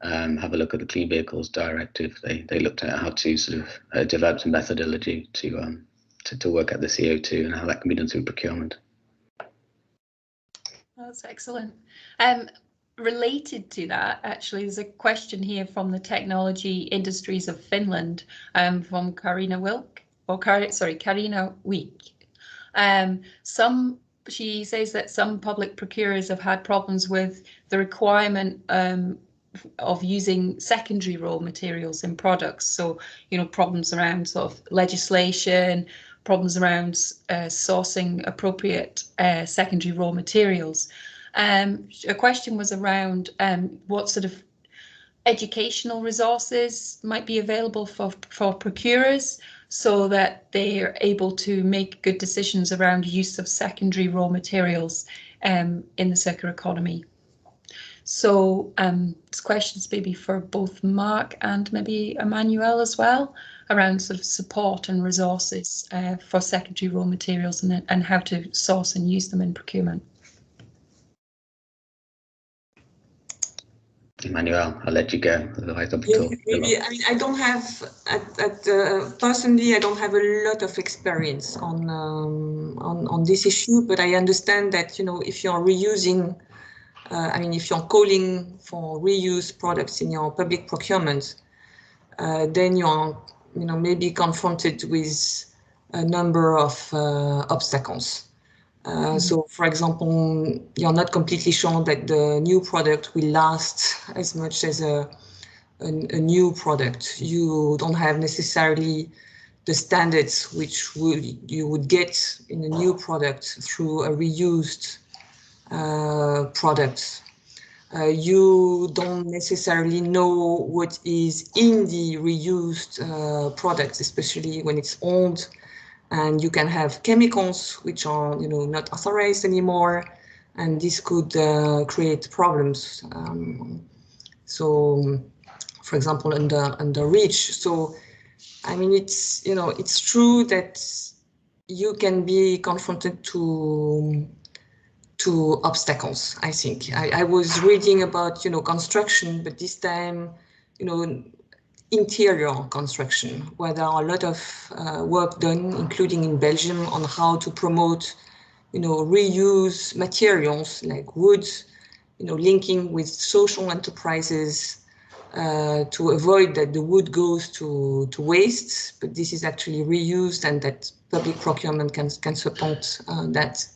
Speaker 3: have a look at the Clean Vehicles Directive. They looked at how to sort of develop some methodology to work at the CO2 and how that can be done through procurement.
Speaker 7: That's excellent. Related to that, actually, there's a question here from the Technology Industries of Finland, from Karina Wilk, or Karina Week. Some she says that some public procurers have had problems with the requirement of using secondary raw materials in products. So, you know, problems around sort of legislation, problems around sourcing appropriate secondary raw materials. A question was around what sort of educational resources might be available for procurers so that they are able to make good decisions around use of secondary raw materials in the circular economy. So this question's maybe for both Mark and maybe Emmanuel as well, around sort of support and resources for secondary raw materials and how to source and use them in procurement.
Speaker 3: Emmanuel, I'll let you go. Otherwise, I'll be talking.
Speaker 2: Maybe, I mean, I don't have, personally, I don't have a lot of experience on this issue, but I understand that, you know, if you're reusing, I mean, if you're calling for reuse products in your public procurement, then you're, you know, maybe confronted with a number of obstacles. So, for example, you're not completely sure that the new product will last as much as a new product. You don't have necessarily the standards which you would get in a new product through a reused product. You don't necessarily know what is in the reused products, especially when it's old. And you can have chemicals which are, you know, not authorized anymore, and this could create problems. So, for example, under REACH. So, I mean, it's, you know, it's true that you can be confronted to obstacles. I think I was reading about, you know, construction, but this time, you know, interior construction, where there are a lot of work done, including in Belgium, on how to promote, you know, reuse materials like wood, you know, linking with social enterprises to avoid that the wood goes to waste, but this is actually reused, and that public procurement can support that.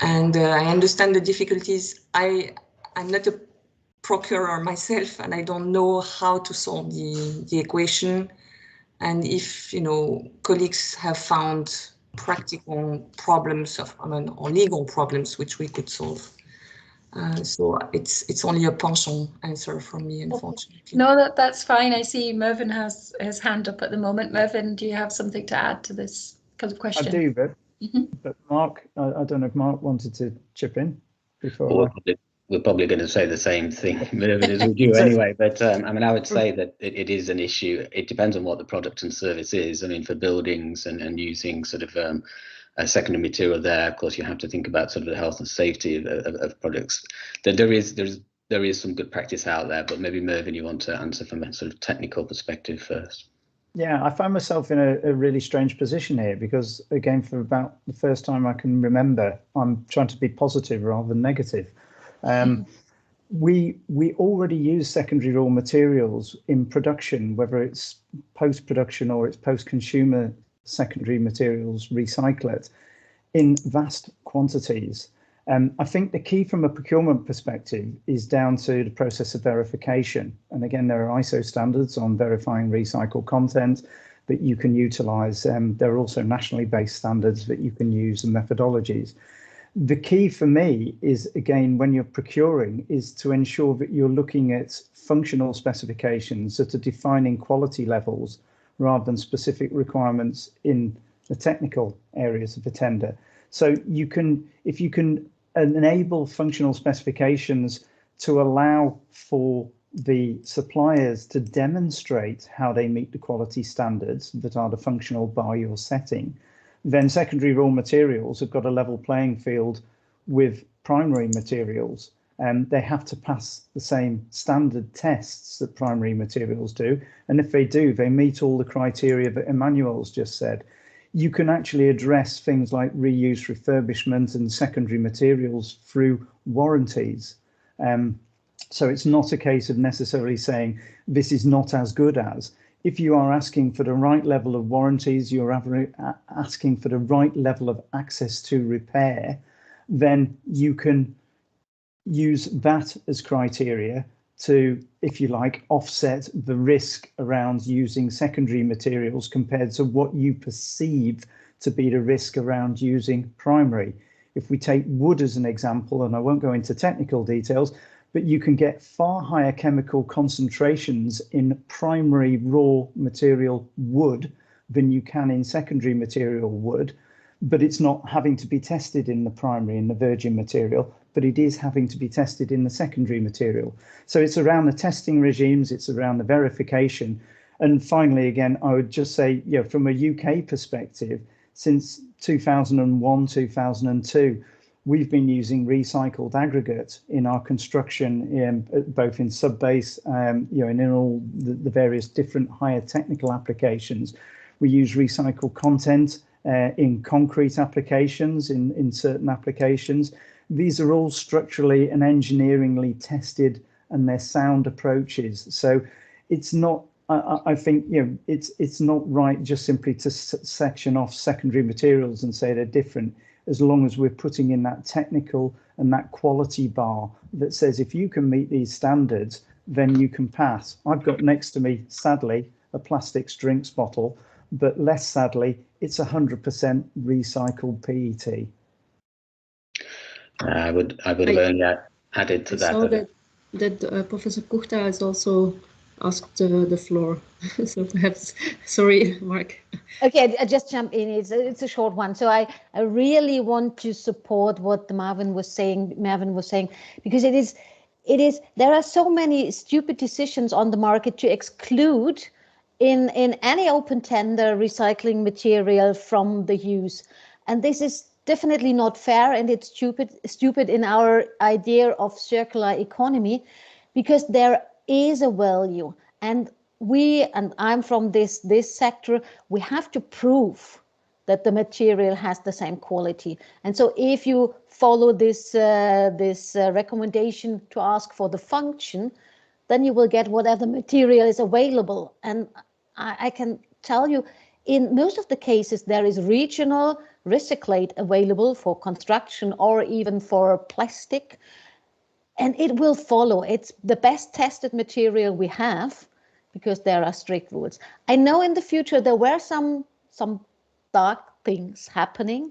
Speaker 2: And I understand the difficulties. I'm not a procurer myself, and I don't know how to solve the equation, and if, you know, colleagues have found practical problems or legal problems which we could solve. So it's only a partial answer from me, unfortunately.
Speaker 7: No, that's fine. I see Mervyn has his hand up at the moment. Mervyn, do you have something to add to this question?
Speaker 8: I do, but Mark, I don't know if Mark wanted to chip in before.
Speaker 3: Well, we're probably going to say the same thing as we do anyway, but I mean, I would say that it is an issue. It depends on what the product and service is. I mean, for buildings and using sort of a secondary material there, of course, you have to think about sort of the health and safety of products. There is some good practice out there, but maybe Mervyn, you want to answer from a sort of technical perspective first. Yeah,
Speaker 8: I find myself in a really strange position here because, again, for about the first time I can remember, I'm trying to be positive rather than negative. We already use secondary raw materials in production, whether it's post-production or it's post-consumer secondary materials, recycle it in vast quantities. I think the key from a procurement perspective is down to the process of verification. And again, there are ISO standards on verifying recycled content that you can utilize. There are also nationally based standards that you can use and methodologies. The key for me is, again, when you're procuring, is to ensure that you're looking at functional specifications that are defining quality levels rather than specific requirements in the technical areas of the tender. So you can, if you can enable functional specifications to allow for the suppliers to demonstrate how they meet the quality standards that are the functional bar you're setting, then secondary raw materials have got a level playing field with primary materials, and they have to pass the same standard tests that primary materials do. And if they do, they meet all the criteria that Emmanuel's just said. You can actually address things like reuse, refurbishment and secondary materials through warranties. So it's not a case of necessarily saying this is not as good as. If you are asking for the right level of warranties, you're asking for the right level of access to repair, then you can use that as criteria to, if you like, offset the risk around using secondary materials compared to what you perceive to be the risk around using primary. If we take wood as an example, and I won't go into technical details, but you can get far higher chemical concentrations in primary raw material wood than you can in secondary material wood, but it's not having to be tested in the primary, in the virgin material, but it is having to be tested in the secondary material. So it's around the testing regimes, it's around the verification. And finally, again, I would just say, you know, from a UK perspective, since 2001, 2002, we've been using recycled aggregate in our construction, both in sub-base, you know, and in all the various different higher technical applications. We use recycled content in concrete applications, in certain applications. These are all structurally and engineeringly tested, and they're sound approaches. So it's not, I think, you know, it's not right just simply to section off secondary materials and say they're different, as long as we're putting in that technical and that quality bar that says if you can meet these standards, then you can pass. I've got next to me, sadly, a plastic drinks bottle, but less sadly, it's 100% recycled PET.
Speaker 3: I would have only added to that.
Speaker 1: I saw that Professor Gupta has also asked the floor. So perhaps, sorry, Mark.
Speaker 4: Okay, I just jump in. It's a short one. So I really want to support what Marvin was saying, because it is there are so many stupid decisions on the market to exclude in any open tender recycling material from the use. And this is definitely not fair, and it's stupid in our idea of circular economy, because there is a value, and I'm from this sector, we have to prove that the material has the same quality. And so if you follow this recommendation to ask for the function, then you will get whatever material is available. And I can tell you, in most of the cases, there is regional recyclate available for construction or even for plastic, and it will follow. It's the best tested material we have, because there are strict rules. I know in the future there were some dark things happening,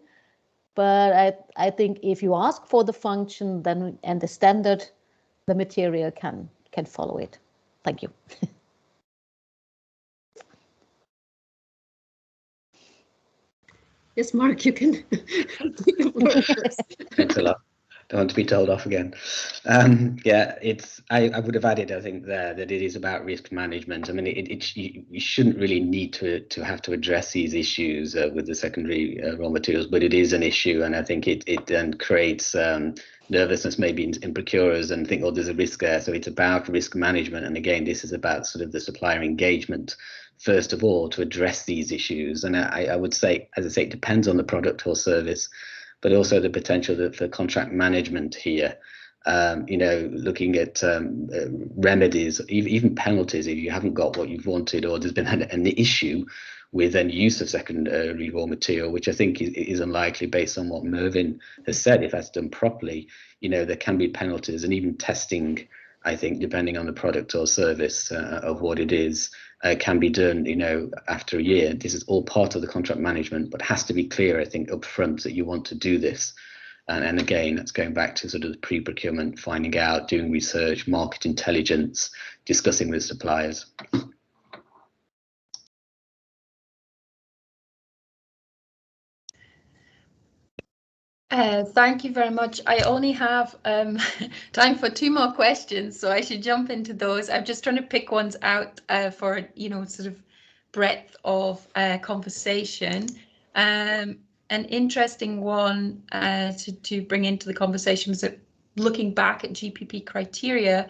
Speaker 4: but I think if you ask for the function, then and the standard, the material can follow it. Thank you.
Speaker 1: Yes, Mark, you can.
Speaker 3: Thanks a lot. Don't want to be told off again. Yeah, I would have added, I think, there that it is about risk management. I mean, you shouldn't really need to have to address these issues with the secondary raw materials, but it is an issue, and I think it then creates nervousness maybe in procurers and think, oh, there's a risk there. So it's about risk management, and again, this is about sort of the supplier engagement first of all to address these issues. And I would say, as I say, it depends on the product or service, but also the potential for contract management here. You know, looking at remedies, even penalties if you haven't got what you've wanted, or there's been an issue with any use of secondary raw material, which I think is unlikely based on what Mervyn has said. If that's done properly, you know, there can be penalties, and even testing, I think, depending on the product or service of what it is, can be done, you know, after a year. This is all part of the contract management, but has to be clear, I think, up front that you want to do this. And again, that's going back to sort of the pre-procurement, finding out, doing research, market intelligence, discussing with suppliers.
Speaker 7: Thank you very much. I only have time for 2 more questions, so I should jump into those. I'm just trying to pick ones out for, you know, sort of breadth of conversation. An interesting one to bring into the conversation was that looking back at GPP criteria,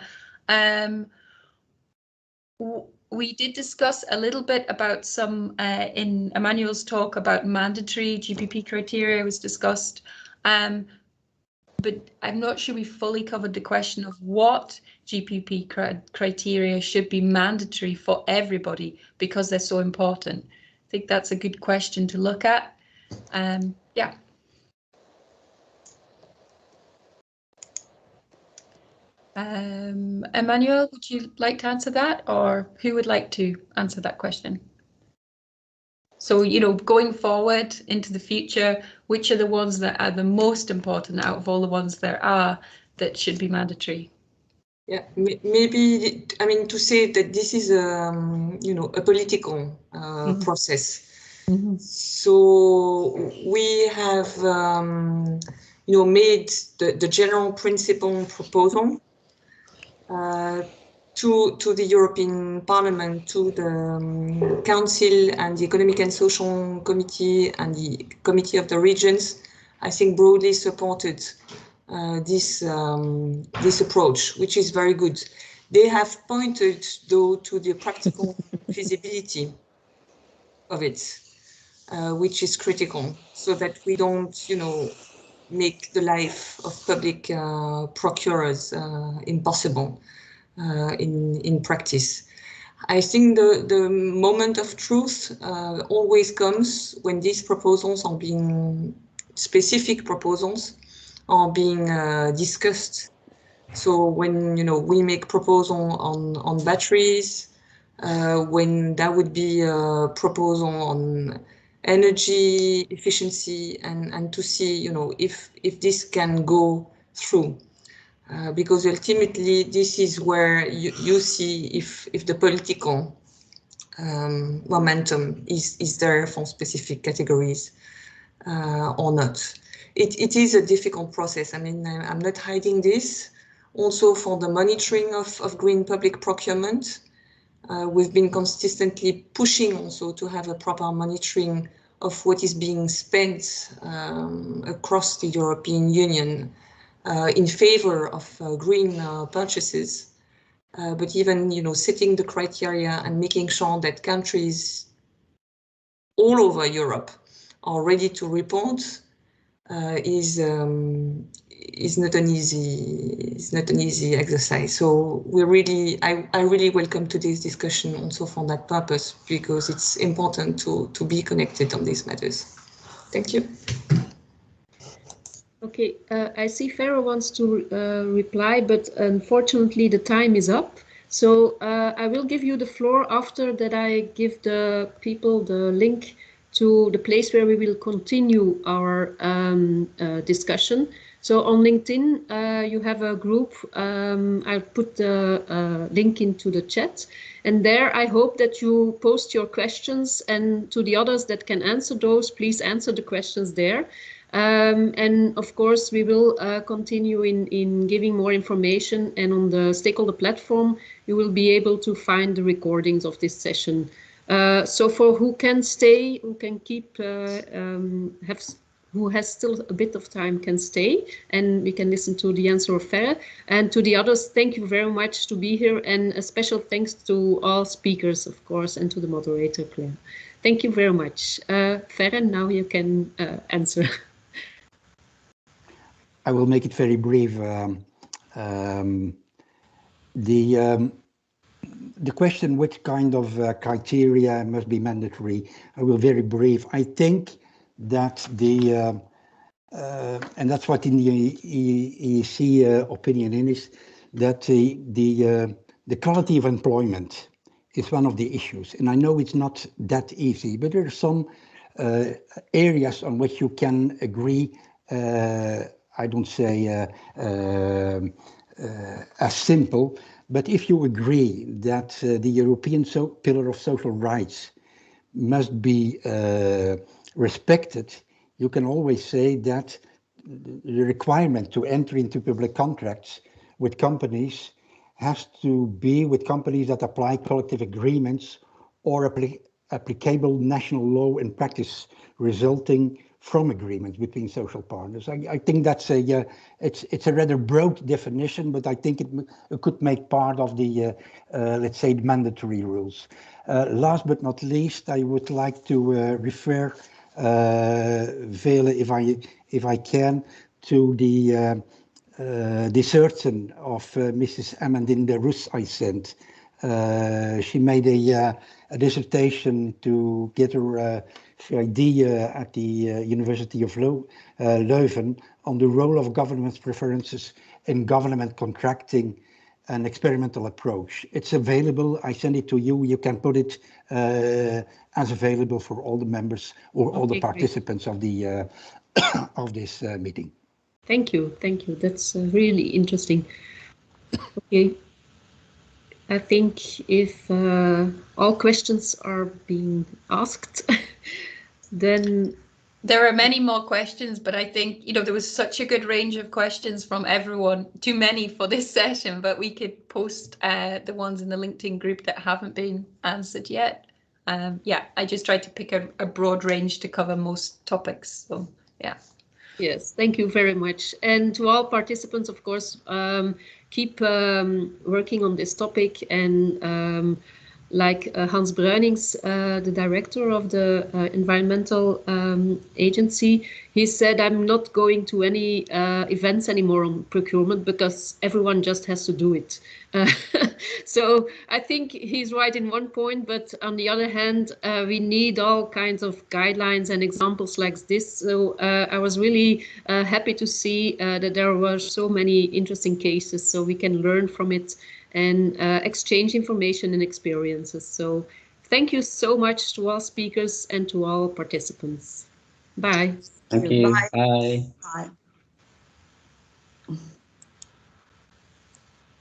Speaker 7: we did discuss a little bit about some in Emmanuel's talk about mandatory GPP criteria was discussed. But I'm not sure we fully covered the question of what GPP criteria should be mandatory for everybody, because they're so important. I think that's a good question to look at. Yeah. Emmanuel, would you like to answer that, or who would like to answer that question? So, you know, going forward into the future, which are the ones that are the most important out of all the ones there are that should be mandatory?
Speaker 2: Yeah, maybe, I mean, to say that this is, you know, a political process. So we have, you know, made the general principle proposal to the European Parliament, to the Council and the Economic and Social Committee and the Committee of the Regions. I think broadly supported this approach, which is very good. They have pointed, though, to the practical feasibility of it, which is critical, so that we don't, you know, make the life of public procurers impossible in practice. I think the moment of truth always comes when these proposals are being, specific proposals are being discussed. So when, you know, we make proposal on batteries, when that would be a proposal on energy efficiency, and to see, you know, if this can go through. Because ultimately this is where you see if the political momentum is there for specific categories or not. It is a difficult process. I mean, I'm not hiding this. Also for the monitoring of green public procurement, we've been consistently pushing also to have a proper monitoring of what is being spent across the European Union in favor of green purchases. But even, you know, setting the criteria and making sure that countries all over Europe are ready to report is not an easy exercise. So we really, I really welcome today's discussion also for that purpose, because it's important to be connected on these matters. Thank you.
Speaker 1: Okay, I see Farah wants to reply, but unfortunately the time is up. So I will give you the floor after that. I give the people the link to the place where we will continue our discussion. So on LinkedIn, you have a group. I'll put the link into the chat. And there, I hope that you post your questions, and to the others that can answer those, please answer the questions there. And of course, we will continue in giving more information, and on the stakeholder platform, you will be able to find the recordings of this session. So for who can stay, who can keep, who has still a bit of time can stay, and we can listen to the answer of Farah. And to the others, thank you very much to be here, and a special thanks to all speakers, of course, and to the moderator, Claire. Thank you very much. Farah, now you can answer.
Speaker 9: I will make it very brief. The question, which kind of criteria must be mandatory, I will very brief. I think that the, and that's what in the EEC opinion is, that the quality of employment is one of the issues. And I know it's not that easy, but there are some areas on which you can agree. I don't say as simple, but if you agree that the European pillar of social rights must be respected, you can always say that the requirement to enter into public contracts with companies has to be with companies that apply collective agreements or applicable national law and practice resulting from agreements between social partners. I think that's a it's a rather broad definition, but I think it could make part of the let's say the mandatory rules. Last but not least, I would like to refer Vele, if I can, to the dissertation of Mrs. Amandine Roos I sent. She made a dissertation to get her PhD at the University of Leuven on the role of government preferences in government contracting an experimental approach. It's available. I send it to you. You can put it as available for all the members or all the participants of the of this meeting.
Speaker 1: Thank you. Thank you. That's really interesting. Okay. I think if all questions are being asked, then
Speaker 7: there are many more questions, but I think, you know, there was such a good range of questions from everyone, too many for this session, but we could post the ones in the LinkedIn group that haven't been answered yet. Yeah, I just tried to pick a broad range to cover most topics. So, yeah.
Speaker 1: Yes, thank you very much. And to all participants, of course, keep working on this topic. And like Hans Bruinings, the director of the environmental agency, he said, I'm not going to any events anymore on procurement because everyone just has to do it. So I think he's right in one point, but on the other hand, we need all kinds of guidelines and examples like this. So I was really happy to see that there were so many interesting cases, so we can learn from it and exchange information and experiences. So thank you so much to all speakers and to all participants. Bye.
Speaker 3: Thank you.
Speaker 5: Bye.
Speaker 3: Bye.
Speaker 5: Bye.